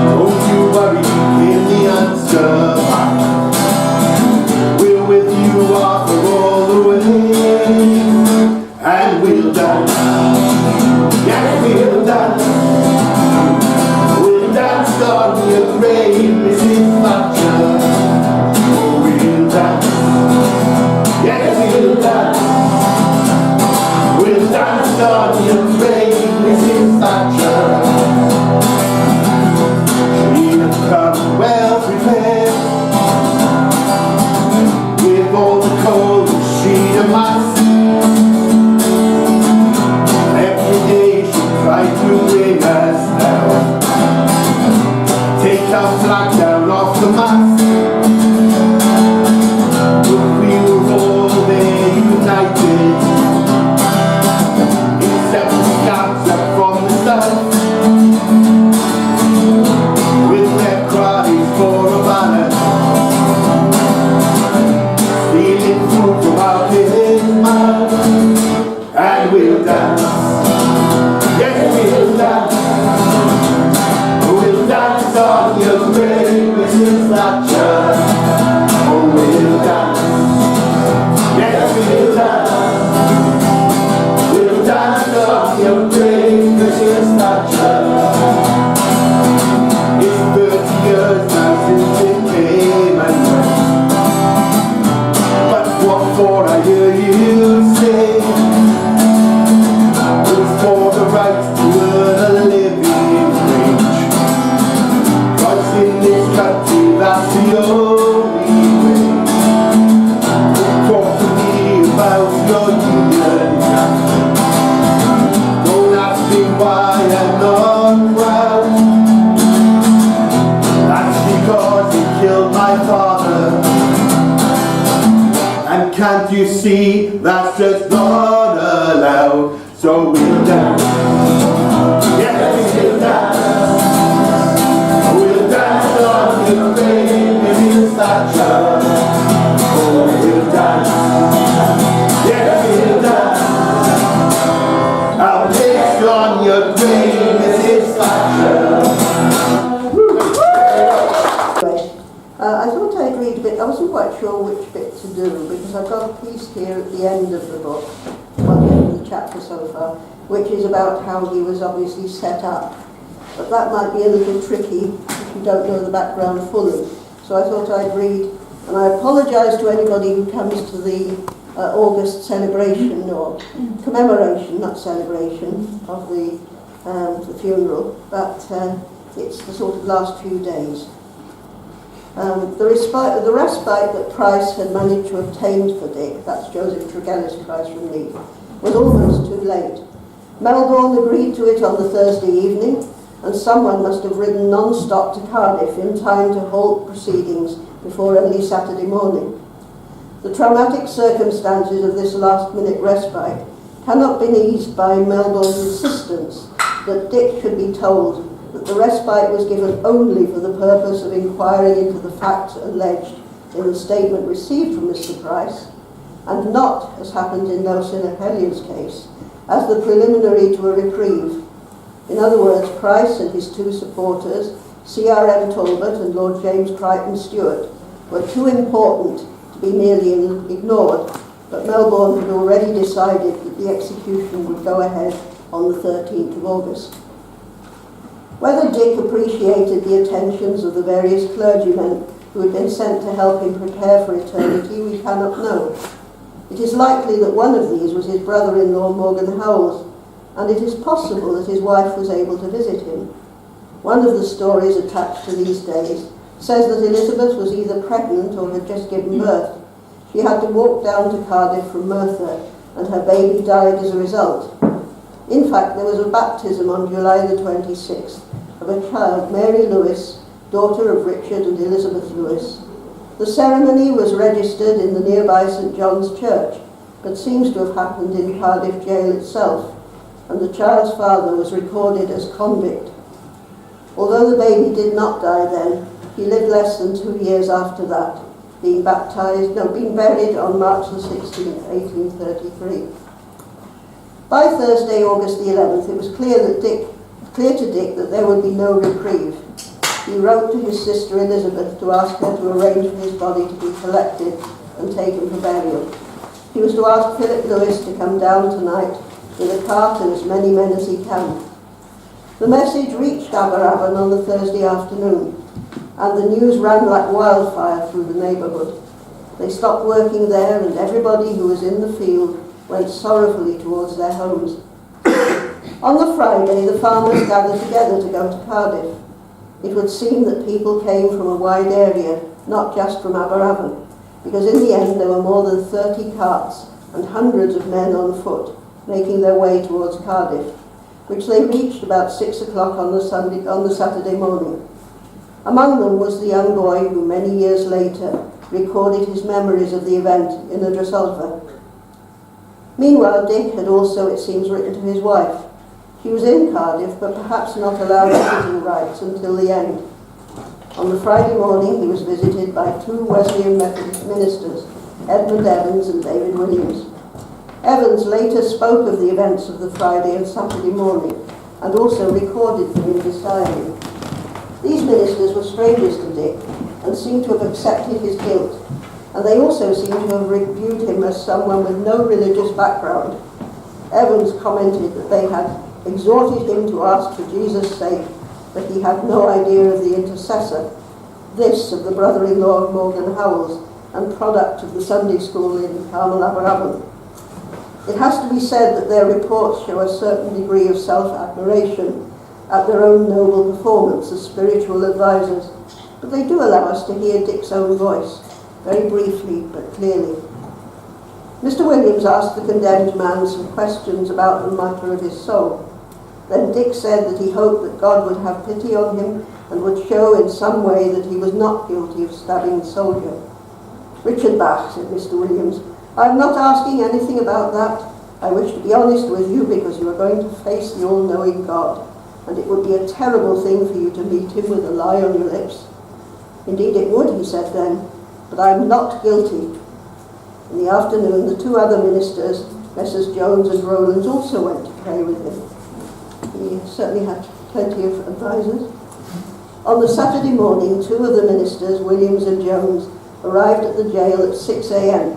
Speaker 11: Don't your grain, Mrs. Thatcher. It's 30 years now since it came and went. But what for I hear you say, it's for the right to earn a living wage. 'Cause in this country that's the only way. Talk to me about your union jack. Don't ask me why I'm not proud. That's because he killed my father. And can't you see that's just not allowed? So we'll dance. Yes, we'll dance. We'll dance on your grave, Mrs. Thatcher. Oh, we'll dance. Yes, we'll dance. I'll pick on your grave, Mrs. Thatcher.
Speaker 12: I thought I'd read a bit. I wasn't quite sure which bit to do because I've got a piece here at the end of the book, well, the end of the chapter so far, which is about how he was obviously set up. But that might be a little tricky if you don't know the background fully. So I thought I'd read, and I apologise to anybody who comes to the August celebration or commemoration, not celebration, of the funeral, but it's the sort of last few days. The respite that Price had managed to obtain for Dick, that's Joseph Tregellis Price from Leith, was almost too late. Melbourne agreed to it on the Thursday evening, and someone must have ridden non-stop to Cardiff in time to halt proceedings before early Saturday morning. The traumatic circumstances of this last-minute respite cannot be eased by Melbourne's insistence that Dick should be told that the respite was given only for the purpose of inquiring into the facts alleged in the statement received from Mr. Price, and not, as happened in Nelson Hellier's case, as the preliminary to a reprieve. In other words, Price and his two supporters, C.R.M. Talbot and Lord James Crichton Stewart, were too important to be merely ignored, but Melbourne had already decided that the execution would go ahead on the 13th of August. Whether Dick appreciated the attentions of the various clergymen who had been sent to help him prepare for eternity, we cannot know. It is likely that one of these was his brother-in-law Morgan Howells, and it is possible that his wife was able to visit him. One of the stories attached to these days says that Elizabeth was either pregnant or had just given birth. She had to walk down to Cardiff from Merthyr, and her baby died as a result. In fact, there was a baptism on July the 26th of a child, Mary Lewis, daughter of Richard and Elizabeth Lewis. The ceremony was registered in the nearby St John's Church, but seems to have happened in Cardiff Jail itself, and the child's father was recorded as convict. Although the baby did not die then, he lived less than 2 years after that, being buried on March the 16th, 1833. By Thursday, August the 11th, it was clear to Dick that there would be no reprieve. He wrote to his sister Elizabeth to ask her to arrange for his body to be collected and taken for burial. He was to ask Philip Lewis to come down tonight with a cart and as many men as he can. The message reached Aberavon on the Thursday afternoon, and the news ran like wildfire through the neighbourhood. They stopped working there, and everybody who was in the field went sorrowfully towards their homes. On the Friday, the farmers gathered together to go to Cardiff. It would seem that people came from a wide area, not just from Aberavon, because in the end there were more than 30 carts and hundreds of men on foot making their way towards Cardiff, which they reached about 6 o'clock on the Saturday morning. Among them was the young boy who many years later recorded his memories of the event in a Dressolva. Meanwhile, Dick had also, it seems, written to his wife. She was in Cardiff, but perhaps not allowed visiting rights until the end. On the Friday morning, he was visited by 2 Wesleyan Methodist ministers, Edmund Evans and David Williams. Evans later spoke of the events of the Friday and Saturday morning, and also recorded them in his diary. These ministers were strangers to Dick, and seemed to have accepted his guilt, and they also seem to have viewed him as someone with no religious background. Evans commented that they had exhorted him to ask for Jesus' sake, but he had no idea of the intercessor, this of the brother-in-law of Morgan Howells and product of the Sunday school in Carmel Aberabon. It has to be said that their reports show a certain degree of self-admiration at their own noble performance as spiritual advisors, but they do allow us to hear Dick's own voice, very briefly but clearly. Mr. Williams asked the condemned man some questions about the matter of his soul. Then Dick said that he hoped that God would have pity on him and would show in some way that he was not guilty of stabbing the soldier. Richard Bach, said Mr. Williams, I'm not asking anything about that. I wish to be honest with you because you are going to face the all-knowing God, and it would be a terrible thing for you to meet him with a lie on your lips. Indeed it would, he said then, but I am not guilty. In the afternoon, the two other ministers, Messrs. Jones and Rowlands, also went to pray with him. He certainly had plenty of advisors. On the Saturday morning, two of the ministers, Williams and Jones, arrived at the jail at 6 a.m.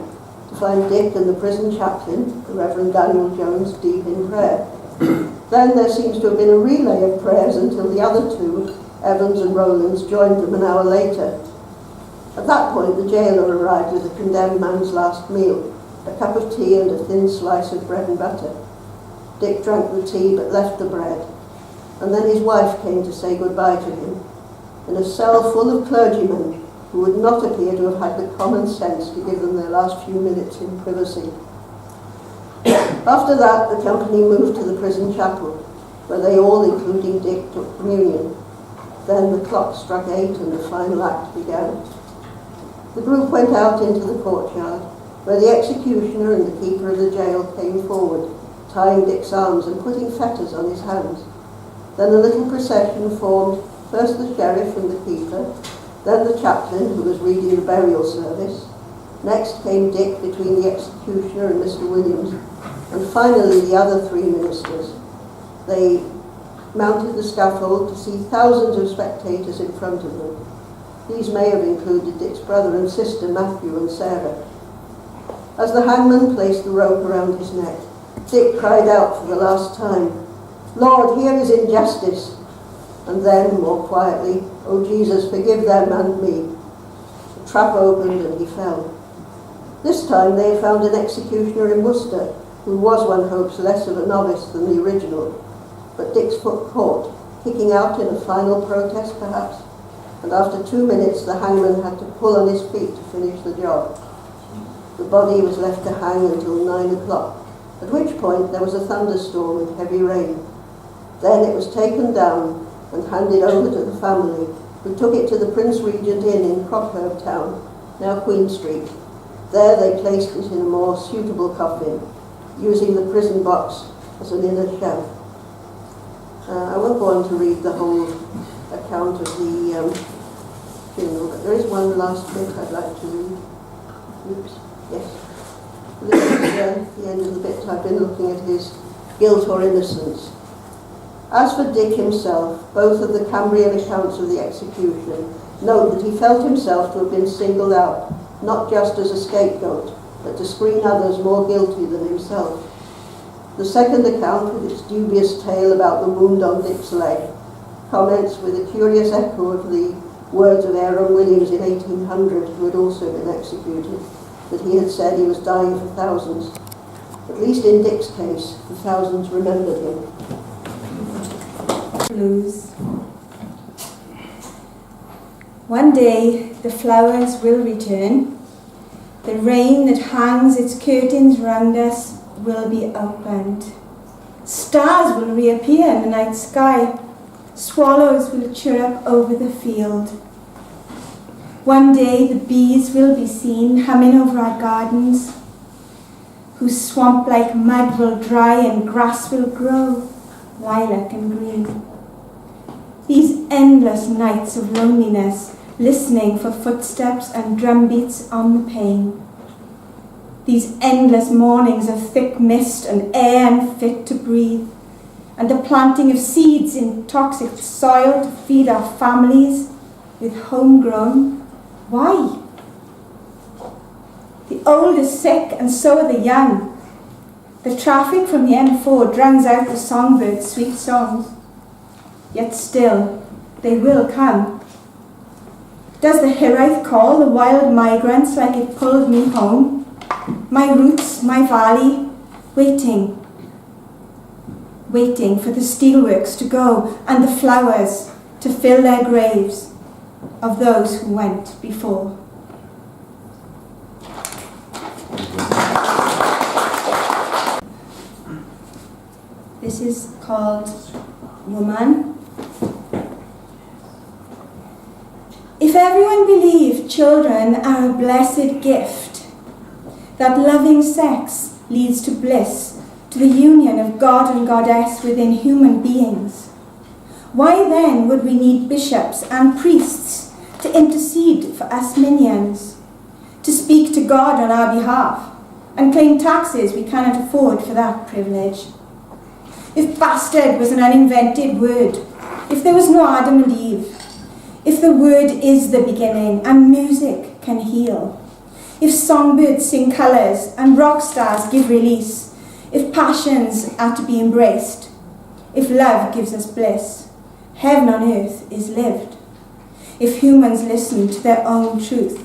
Speaker 12: to find Dick and the prison chaplain, the Reverend Daniel Jones, deep in prayer. Then there seems to have been a relay of prayers until the other two, Evans and Rowlands, joined them an hour later. At that point, the jailer arrived with the condemned man's last meal, a cup of tea and a thin slice of bread and butter. Dick drank the tea but left the bread, and then his wife came to say goodbye to him, in a cell full of clergymen who would not appear to have had the common sense to give them their last few minutes in privacy. After that, the company moved to the prison chapel, where they all, including Dick, took communion. Then the clock struck 8 and the final act began. The group went out into the courtyard, where the executioner and the keeper of the jail came forward, tying Dick's arms and putting fetters on his hands. Then a little procession formed, first the sheriff and the keeper, then the chaplain who was reading the burial service. Next came Dick between the executioner and Mr. Williams, and finally the other three ministers. They mounted the scaffold to see thousands of spectators in front of them. These may have included Dick's brother and sister, Matthew and Sarah. As the hangman placed the rope around his neck, Dick cried out for the last time, Lord, here is injustice. And then, more quietly, O Jesus, forgive them and me. The trap opened and he fell. This time they found an executioner in Worcester, who was, one hopes, less of a novice than the original. But Dick's foot caught, kicking out in a final protest perhaps, and after 2 minutes the hangman had to pull on his feet to finish the job. The body was left to hang until 9 o'clock, at which point there was a thunderstorm and heavy rain. Then it was taken down and handed over to the family, who took it to the Prince Regent Inn in Crockherb Town, now Queen Street. There they placed it in a more suitable coffin, using the prison box as an inner shelf. I won't go on to read the whole account of the funeral, but there is one last bit I'd like to read. Oops, yes. This is the end of the bit. I've been looking at his guilt or innocence. As for Dick himself, both of the Cambrian accounts of the execution note that he felt himself to have been singled out, not just as a scapegoat, but to screen others more guilty than himself. The second account, with its dubious tale about the wound on Dick's leg, comments with a curious echo of the words of Aaron Williams in 1800, who had also been executed, that he had said he was dying for thousands. At least in Dick's case, the thousands remembered him.
Speaker 13: Blues. One day the flowers will return. The rain that hangs its curtains round us will be opened. Stars will reappear in the night sky. Swallows will chirrup over the field. One day the bees will be seen humming over our gardens, whose swamp like mud will dry and grass will grow, lilac and green. These endless nights of loneliness, listening for footsteps and drumbeats on the pane. These endless mornings of thick mist and air unfit to breathe, and the planting of seeds in toxic soil to feed our families with homegrown. Why? The old is sick and so are the young. The traffic from the M4 drowns out the songbirds' sweet songs. Yet still, they will come. Does the Hiraeth call the wild migrants like it pulled me home? My roots, my valley, waiting for the steelworks to go and the flowers to fill their graves of those who went before. This is called Woman. If everyone believed children are a blessed gift, that loving sex leads to bliss, to the union of God and Goddess within human beings, why then would we need bishops and priests to intercede for us minions, to speak to God on our behalf, and claim taxes we cannot afford for that privilege? If bastard was an uninvented word, if there was no Adam and Eve, if the word is the beginning and music can heal, if songbirds sing colours and rock stars give release, if passions are to be embraced, if love gives us bliss, heaven on earth is lived. If humans listen to their own truth.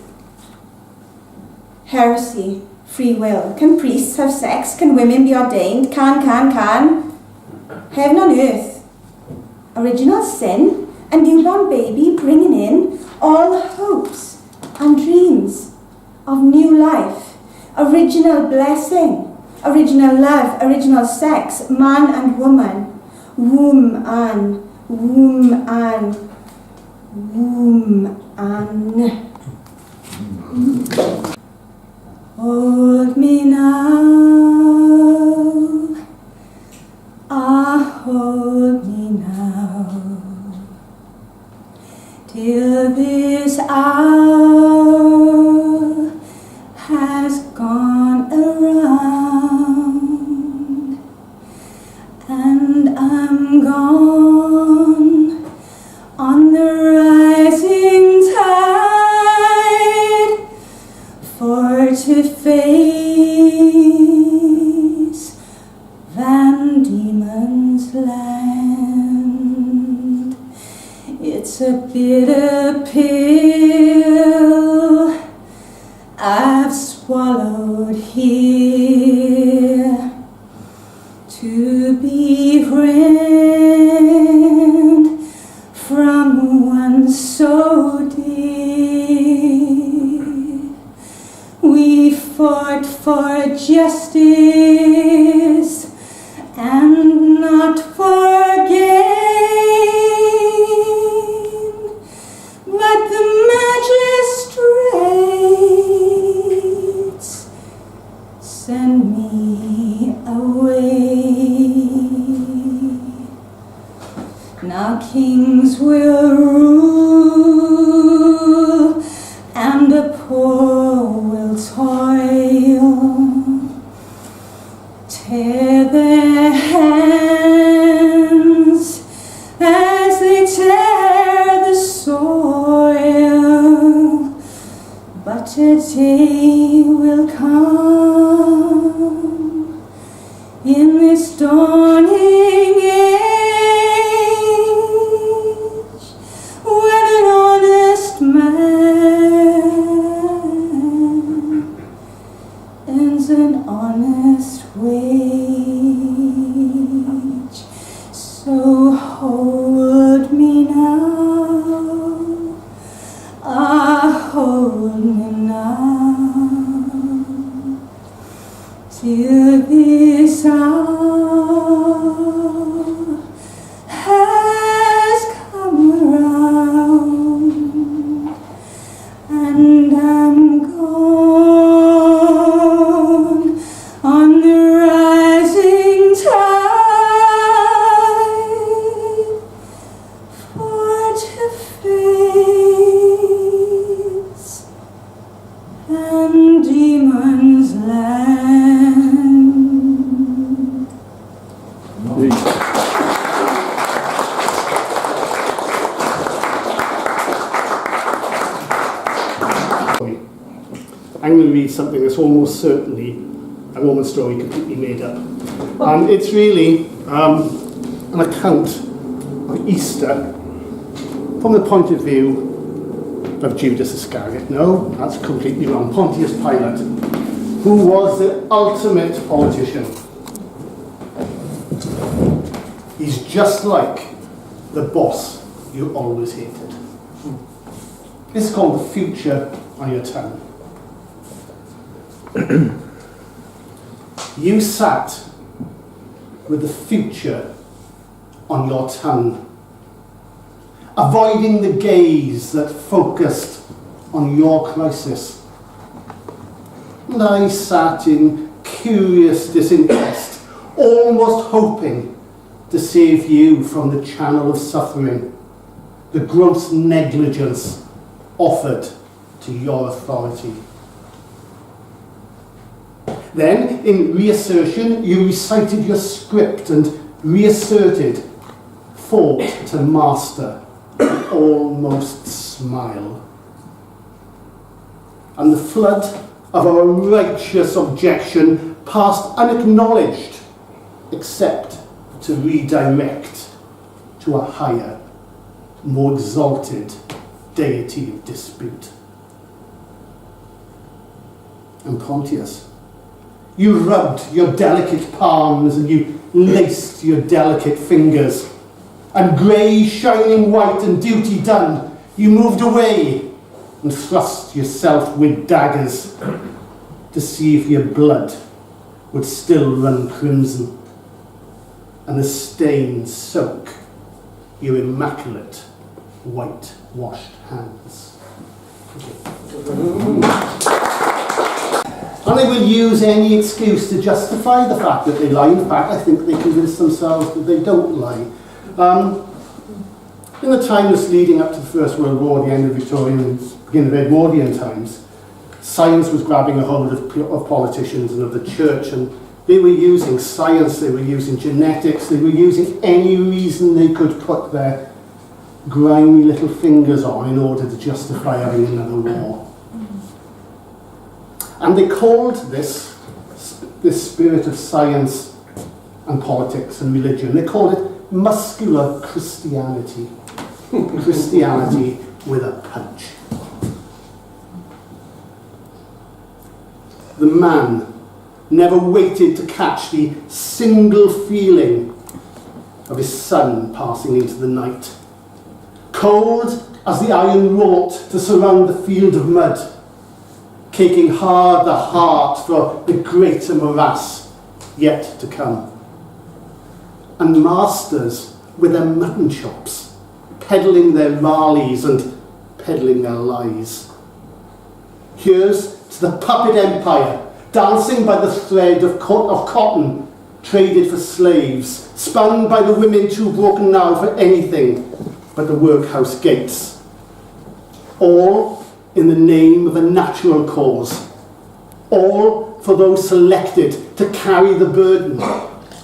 Speaker 13: Heresy, free will. Can priests have sex? Can women be ordained? Can. Heaven on earth. Original sin. A newborn baby bringing in all the hopes and dreams of new life. Original blessing. Original love. Original sex. Man and woman. Womb and. Hold me now, hold me now, till this hour has gone around, and I'm gone on the rising tide, for to face Van Diemen's land. It's a bitter pill I've swallowed here, to be friend from one so dear. We fought for justice and not for gain, but the magistrates send me away. Now kings will rule and the poor will toil, tear their hands as they tear the soil, but a day will come in this dawning age when an honest man earns an honest wage. So hold me now, hold me now, till this hour has come around, and I'm gone on the rising tide, for to face Van Diemen's land.
Speaker 14: I'm going to read something that's almost certainly a Roman story completely made up. And it's really an account of Easter from the point of view of Judas Iscariot. No, that's completely wrong. Pontius Pilate, who was the ultimate politician. He's just like the boss you always hated. This is called the future on your tongue. You sat with the future on your tongue, avoiding the gaze that focused on your crisis. And I sat in curious disinterest, almost hoping to save you from the channel of suffering, the gross negligence offered to your authority. Then, in reassertion, you recited your script and reasserted, fought to master, almost smile. And the flood of our righteous objection passed unacknowledged, except to redirect to a higher, more exalted deity of dispute. And Pontius, you rubbed your delicate palms and you laced your delicate fingers, and grey, shining white and duty done, you moved away and thrust yourself with daggers to see if your blood would still run crimson and the stains soak your immaculate white-washed hands. And they will use any excuse to justify the fact that they lie. In fact, I think they convince themselves that they don't lie. In the times leading up to the First World War, the end of Victorian and beginning of Edwardian times, science was grabbing a hold of politicians and of the church, and they were using science, they were using genetics, they were using any reason they could put their grimy little fingers on in order to justify having another war. And they called this spirit of science and politics and religion, they called it muscular Christianity. Christianity with a punch. The man never waited to catch the single feeling of his son passing into the night. Cold as the iron wrought to surround the field of mud, caking hard the heart for the greater morass yet to come. And masters with their mutton chops, peddling their rallies and peddling their lies. Here's to the puppet empire, dancing by the thread of cotton traded for slaves, spun by the women too broken now for anything but the workhouse gates. All in the name of a natural cause. All for those selected to carry the burden.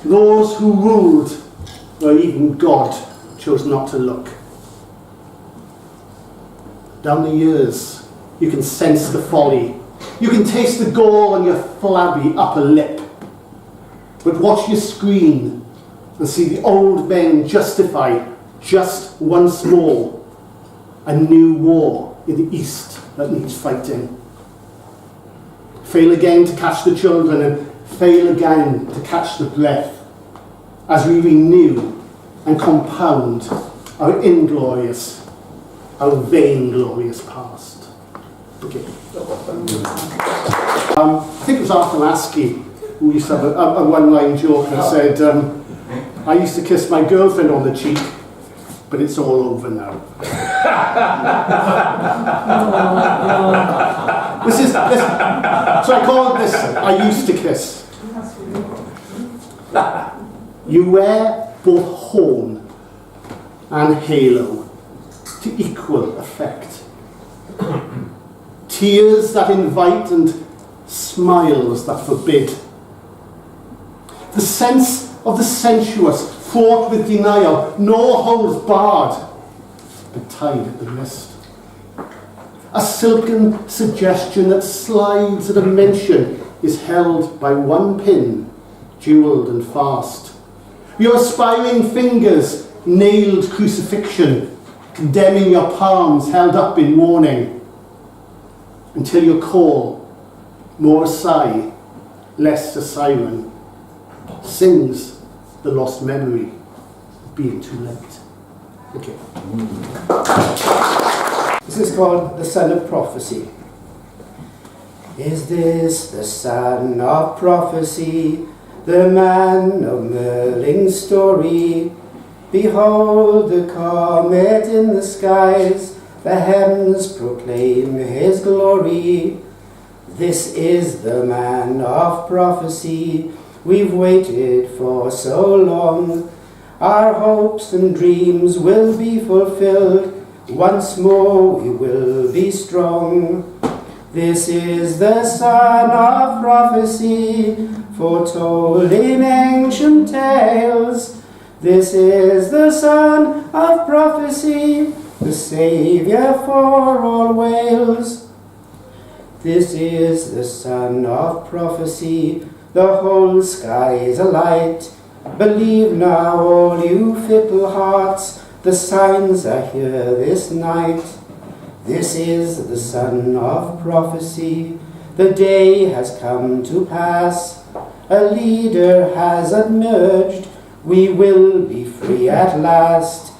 Speaker 14: Those who ruled where even God chose not to look. Down the years, you can sense the folly. You can taste the gall on your flabby upper lip. But watch your screen and see the old men justify just once more a new war in the East that needs fighting. Fail again to catch the children and fail again to catch the breath as we renew and compound our inglorious, our vainglorious past. Okay. I think it was Arthur Askey who used to have a one-line joke that said, I used to kiss my girlfriend on the cheek, but it's all over now. This. So I call it this, I used to kiss. You wear both horn and halo to equal effect. Tears that invite and smiles that forbid. The sense of the sensuous, fraught with denial, nor holds barred, but tied at the wrist. A silken suggestion that slides at a mention is held by one pin jewelled and fast. Your aspiring fingers nailed crucifixion, condemning your palms held up in warning, until your call, more a sigh, less a siren, sings the lost memory of being too late. Thank you. This is called The Son of Prophecy. Is this the son of prophecy, the man of Merlin's story? Behold the comet in the skies, the heavens proclaim his glory. This is the man of prophecy we've waited for so long. Our hopes and dreams will be fulfilled, once more we will be strong. This is the son of prophecy, foretold in ancient tales. This is the son of prophecy, the Saviour for all Wales. This is the son of prophecy, the whole sky is alight. Believe now, all you fickle hearts, the signs are here this night. This is the son of prophecy, the day has come to pass. A leader has emerged, we will be free at last.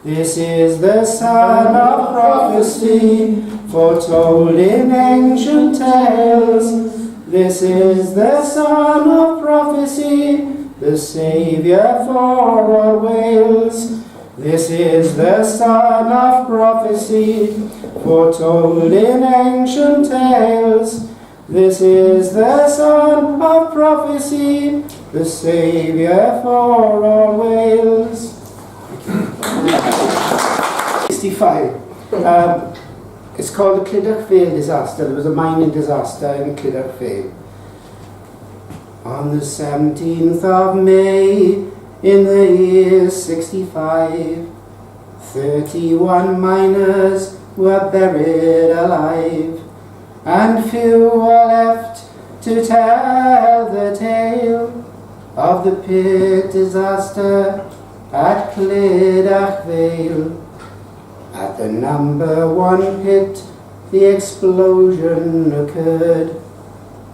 Speaker 14: This is the son of prophecy, foretold in ancient tales. This is the son of prophecy, the Saviour for all Wales. This is the son of prophecy, foretold in ancient tales. This is the son of prophecy, the Saviour for all Wales. 65. It's called the Clydach Vale disaster. There was a mining disaster in Clydach Vale. On the 17th of May, in the year 65, 31 miners were buried alive, and few were left to tell the tale of the pit disaster at Clydach Vale. At the number 1 pit, the explosion occurred,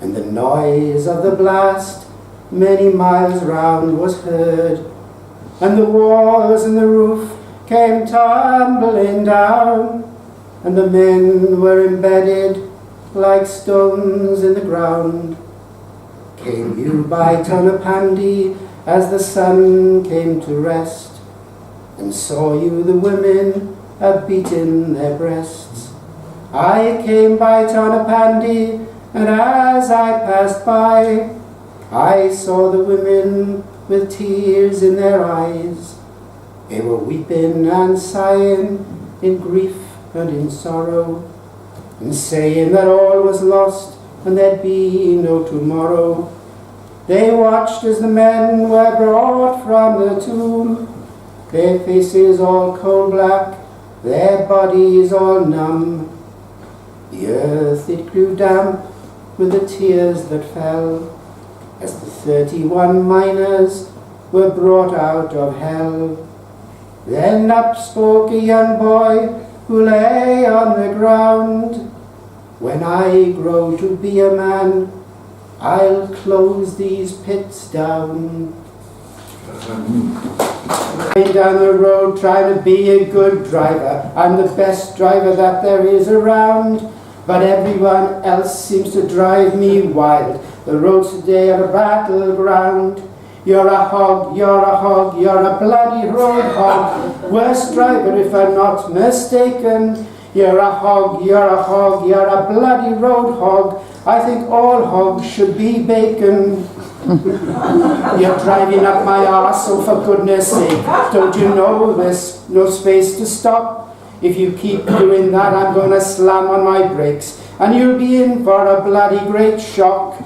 Speaker 14: and the noise of the blast many miles round was heard, and the walls and the roof came tumbling down, and the men were embedded like stones in the ground. Came you by Tonapandi as the sun came to rest, and saw you the women a-beating their breasts. I came by Tonapandi, and as I passed by, I saw the women with tears in their eyes. They were weeping and sighing in grief and in sorrow, and saying that all was lost and there'd be no tomorrow. They watched as the men were brought from the tomb, their faces all coal black, their bodies all numb. The earth, it grew damp with the tears that fell, as the 31 miners were brought out of hell. Then up spoke a young boy who lay on the ground. When I grow to be a man, I'll close these pits down. Down the road trying to be a good driver. I'm the best driver that there is around, but everyone else seems to drive me wild. The roads today are a battleground. You're a hog, you're a hog, you're a bloody road hog. Worst driver if I'm not mistaken. You're a hog, you're a hog, you're a bloody road hog. I think all hogs should be bacon. You're driving up my arse, so for goodness sake, don't you know there's no space to stop? If you keep doing that, I'm going to slam on my brakes, and you'll be in for a bloody great shock.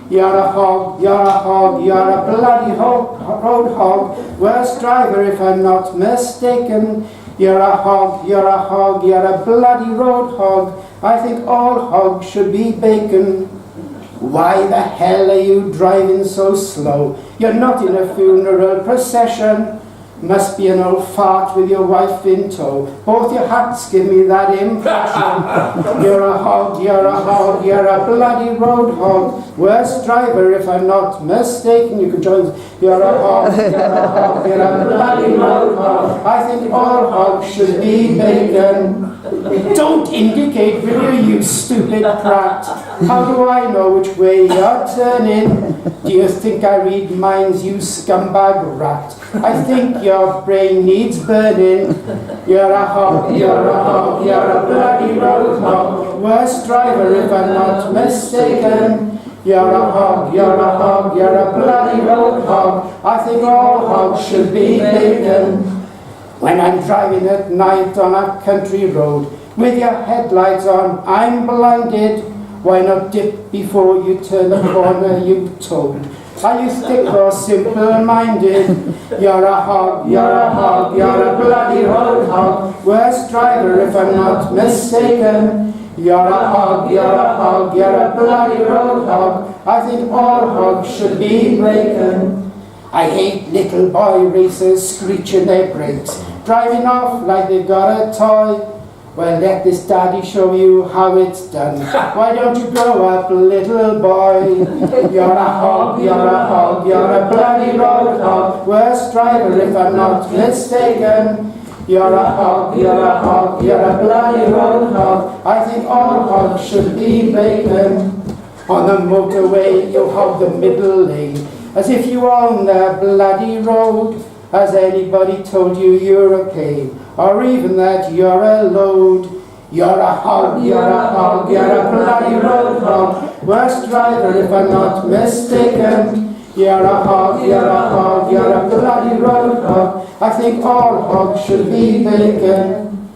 Speaker 14: You're a hog, you're a hog, you're a bloody road hog. Worst driver if I'm not mistaken. You're a hog, you're a hog, you're a bloody road hog. I think all hogs should be bacon.
Speaker 10: Why the hell are you driving so slow? You're not in a funeral procession. Must be an old fart with your wife in tow. Both your hats give me that impression. You're a hog, you're a hog, you're a bloody road hog. Worst driver, if I'm not mistaken. You can join us. You're a hog, you're a hog, you're a bloody road hog. I think all hogs should be bacon. Don't indicate, will you, you stupid prat? How do I know which way you're turning? Do you think I read minds, you scumbag rat? I think your brain needs burning. You're a hog, you're a hog, you're a bloody road hog. Worst driver, if I'm not mistaken. You're a hog, you're a hog, you're a bloody road hog. I think all hogs should be bacon. When I'm driving at night on a country road, with your headlights on, I'm blinded. Why not dip before you turn the corner, you toad? Are you thick or simple-minded? You're a hog, you're a hog, you're a bloody road hog. Worst driver, if I'm not mistaken. You're a hog, you're a hog, you're a bloody road hog. I think all hogs should be bacon. I hate little boy racers screeching their brakes, driving off like they've got a toy. Well, let this daddy show you how it's done. Why don't you grow up, little boy? You're a hog, you're a hog, you're a bloody road hog. Worst driver, if I'm not mistaken. You're a hog, you're a hog, you're a bloody road hog. I think all hogs should be bacon. On the motorway, you hog the middle lane, as if you own the bloody road. Has anybody told you you're okay, or even that you're a load? You're a hog, you're a hog, you're a bloody road hog. Worst driver, if I'm not mistaken. You're a hog, you're a hog, you're a bloody road hog. I think all hogs should be bacon.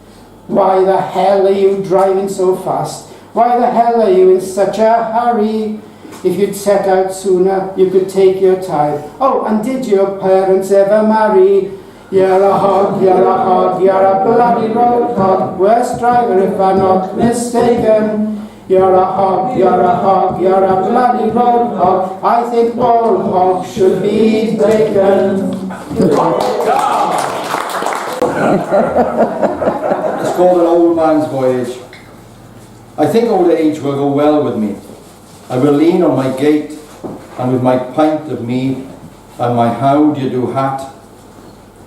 Speaker 10: Why the hell are you driving so fast? Why the hell are you in such a hurry? If you'd set out sooner, you could take your time. Oh, and did your parents ever marry? You're a hog, you're a hog, you're a bloody road hog. Worst driver, if I'm not mistaken. You're a hog, you're a hog, you're a bloody road hog. I think all hogs should be bacon.
Speaker 15: It's called An Old Man's Voyage. I think old age will go well with me. I will lean on my gate, and with my pint of mead, and my how do you do hat,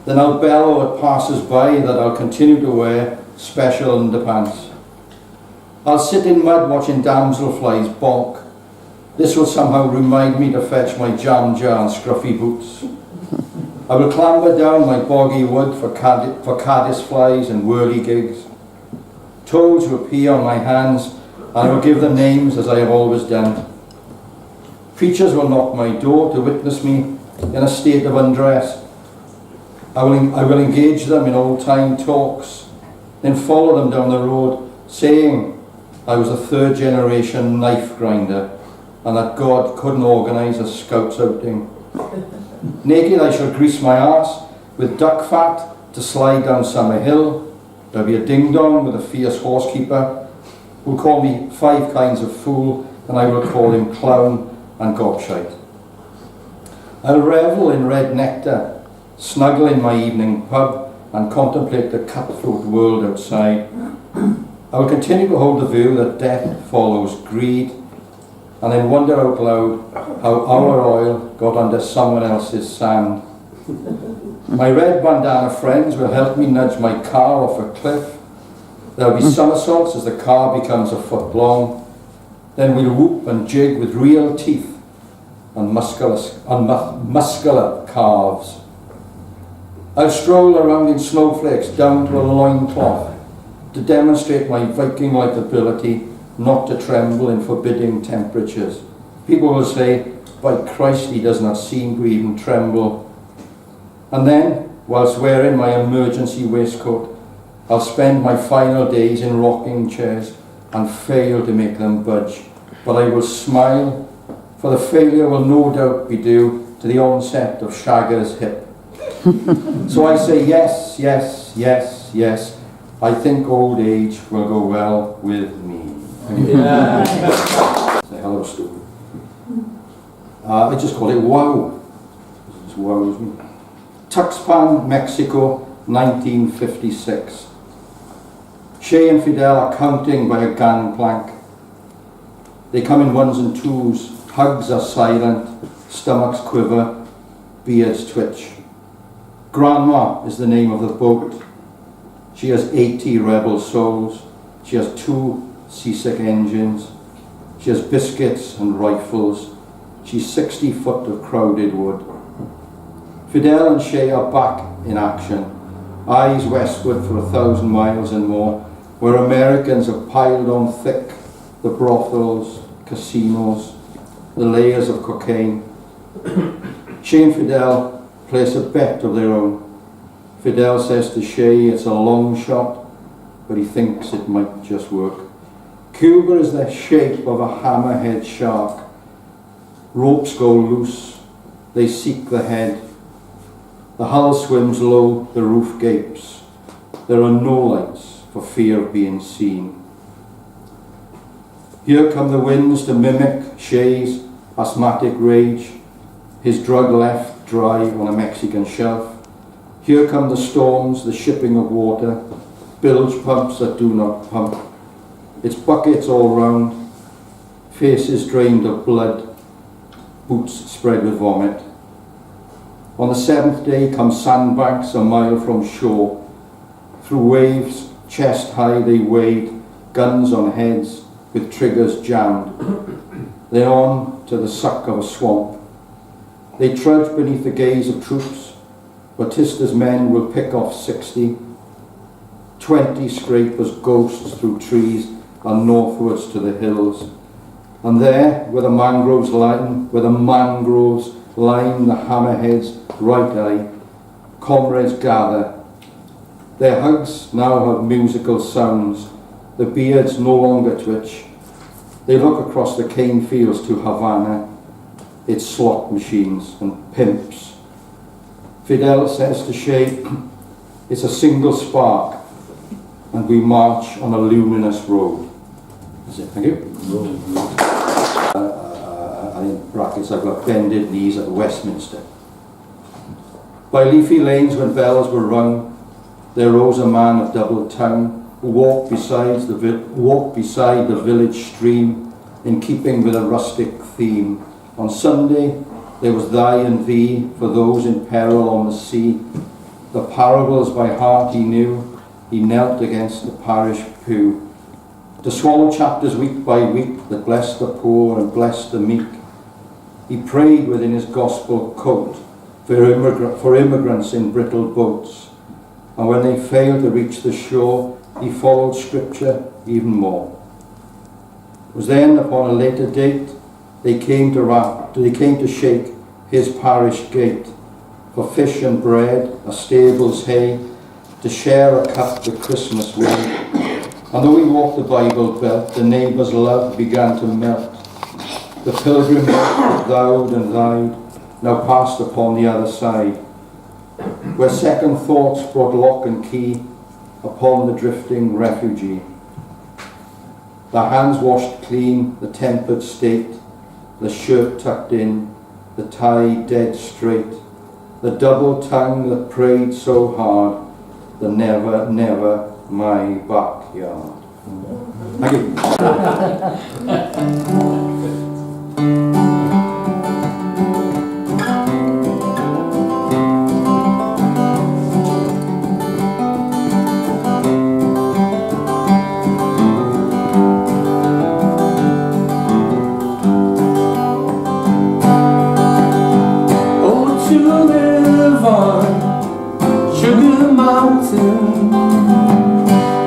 Speaker 15: then I'll bellow at passers-by that I'll continue to wear special underpants. I'll sit in mud watching damselflies balk. This will somehow remind me to fetch my jam jar and scruffy boots. I will clamber down my boggy wood for caddisflies and whirligigs. Toads will pee on my hands, and I will give them names as I have always done. Preachers will knock my door to witness me in a state of undress. I will engage them in old-time talks, then follow them down the road, saying I was a third-generation knife grinder and that God couldn't organise a scouts outing. Naked I shall grease my arse with duck fat to slide down Summer Hill. There'll be a ding-dong with a fierce horsekeeper who'll call me 5 kinds of fool, and I will call him clown and gobshite. I'll revel in red nectar, snuggle in my evening pub, and contemplate the cutthroat world outside. I will continue to hold the view that death follows greed, and then wonder out loud how our oil got under someone else's sand. My red bandana friends will help me nudge my car off a cliff. There'll be somersaults as the car becomes a foot long. Then we'll whoop and jig with real teeth and muscular calves. I'll stroll around in snowflakes down to a loincloth to demonstrate my Viking-like ability not to tremble in forbidding temperatures. People will say, by Christ, he does not seem to even tremble. And then, whilst wearing my emergency waistcoat, I'll spend my final days in rocking chairs and fail to make them budge. But I will smile, for the failure will no doubt be due to the onset of Shagger's hip. So I say yes, yes, yes, yes. I think old age will go well with me. Yeah. Say hello, Stu. I just call it Wow. It just wows me. Tuxpan, Mexico, 1956. Shay and Fidel are counting by a gangplank. They come in ones and twos, hugs are silent, stomachs quiver, beards twitch. Grandma is the name of the boat. She has 80 rebel souls. She has 2 seasick engines. She has biscuits and rifles. She's 60 foot of crowded wood. Fidel and Shay are back in action, eyes westward for 1,000 miles and more, where Americans have piled on thick the brothels, casinos, the layers of cocaine. Shay and Fidel place a bet of their own. Fidel says to Shay it's a long shot, but he thinks it might just work. Cuba is the shape of a hammerhead shark. Ropes go loose, they seek the head. The hull swims low, the roof gapes. There are no lights for fear of being seen. Here come the winds to mimic Shay's asthmatic rage, his drug left dry on a Mexican shelf. Here come the storms, the shipping of water, bilge pumps that do not pump. It's buckets all round, faces drained of blood, boots spread with vomit. On the 7th day come sandbanks a mile from shore. Through waves, chest high they wade, guns on heads with triggers jammed. Then on to the suck of a swamp. They trudge beneath the gaze of troops. Batista's men will pick off 60. 20 scrape as ghosts through trees and northwards to the hills. And there, where the mangroves line the hammerhead's right eye, comrades gather. Their hugs now have musical sounds. The beards no longer twitch. They look across the cane fields to Havana, its slot machines and pimps. Fidel says to Shay, it's a single spark, and we march on a luminous road. That's it, thank you. And in brackets I've got bended knees at Westminster. By leafy lanes when bells were rung, there rose a man of double tongue, who walked beside the village stream, in keeping with a rustic theme. On Sunday there was thy and thee, for those in peril on the sea. The parables by heart he knew, he knelt against the parish pew, to swallow chapters week by week that blessed the poor and blessed the meek. He prayed within his gospel coat for immigrants in brittle boats, and when they failed to reach the shore, he followed scripture even more. It was then, upon a later date, they came to shake his parish gate, for fish and bread, a stable's hay, to share a cup the Christmas way. And though he walked the Bible belt, the neighbour's love began to melt. The pilgrim that thou'd and thine now passed upon the other side, where second thoughts brought lock and key upon the drifting refugee. The hands washed clean, the tempered state, the shirt tucked in, the tie dead straight, the double tongue that prayed so hard, the never, never my backyard. Thank you.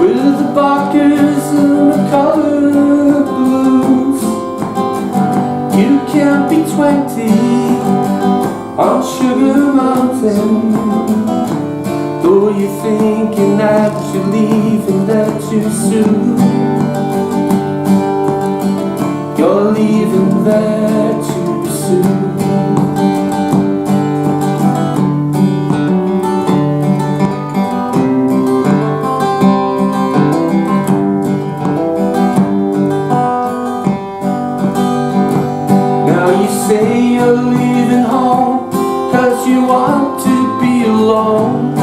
Speaker 1: With the barkers and the colored blues, you can't be 20 on Sugar Mountain, though you're thinking that you're leaving there too soon. You're leaving there too soon. Say you're You're leaving home 'cause you want to be alone.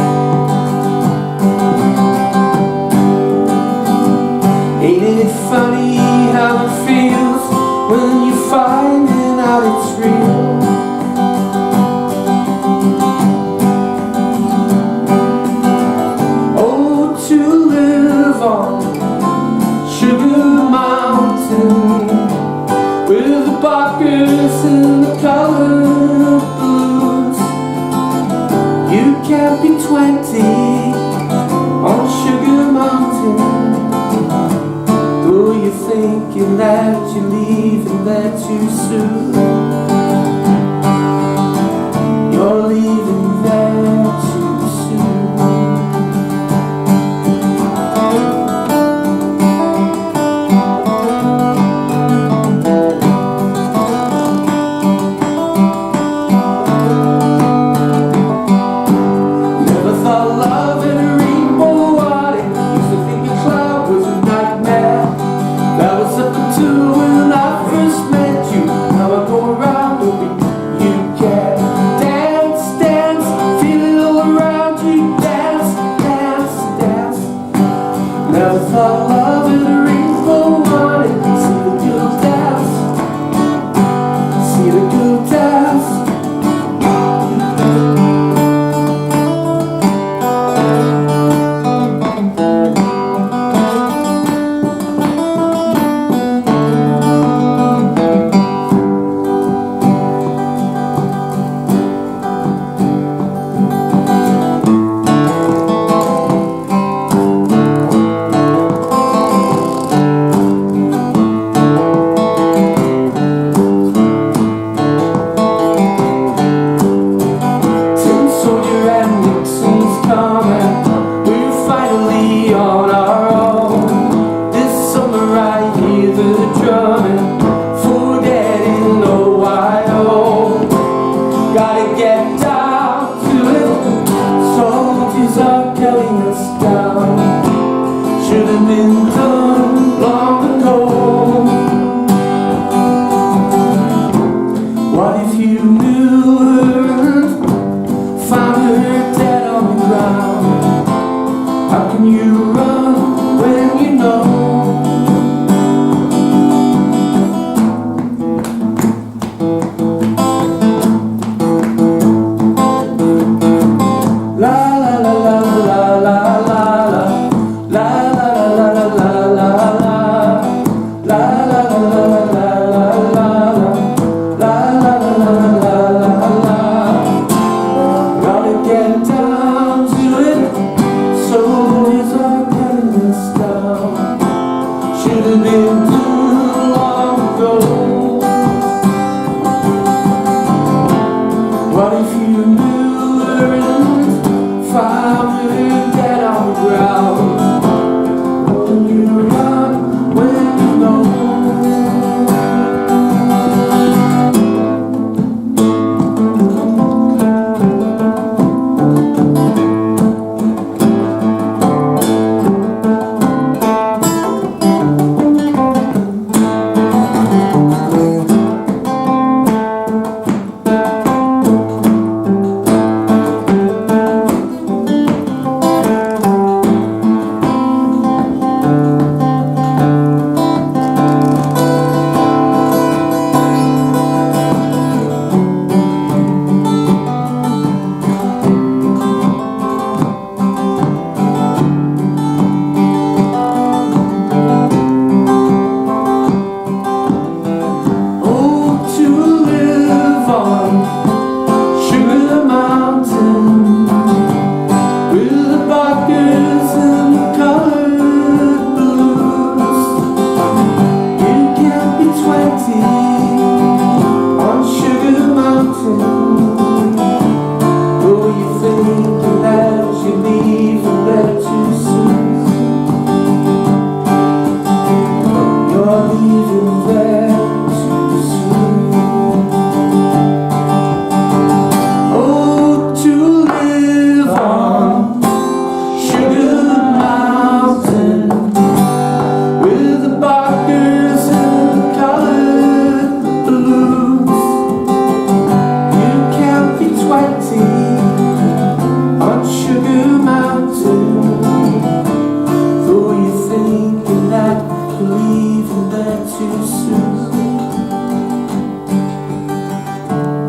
Speaker 1: Ain't it funny how it feels when you're finding out it's real? Oh, to live on Sugar Mountain with the buckers and the colored blues. You can't be 20 on Sugar Mountain, though you're thinking that you're leaving there too soon. You're leaving there too soon. Never thought love in a rainbow water. Used to think a cloud was a nightmare. That was up until when I first met you. Now I go around hoping you care. Dance, dance, feel it all around you. Dance, dance, dance. Never thought love in a rainbow water. See the girls dance, see the girls dance. Tin Soldier and Nixon's coming. We're finally on our own. This summer I hear the drumming for Dad in Ohio. Gotta get down to it. Soldiers are cutting us down. Should have been done long ago. What if you knew her and found her dead on the ground? How can you run when you know? La la la la la la la la la la la la la la la la gotta get down to it. Soldiers are cutting us down. Should have been done long ago. What if you knew her and found her dead on the ground? Will you run when you know? Oh, to live on Sugar Mountain with the buckers and the colored blues. You can't be 20 on Sugar Mountain, though you think that you're leaving there too soon. You're leaving there too soon. Oh, to live on Sugar Mountain with the buckers and the colored blues. You're leaving there too soon.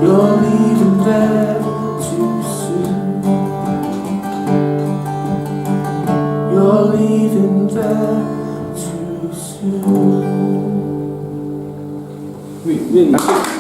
Speaker 1: You're leaving there too soon. You're leaving there too soon.
Speaker 2: Oui,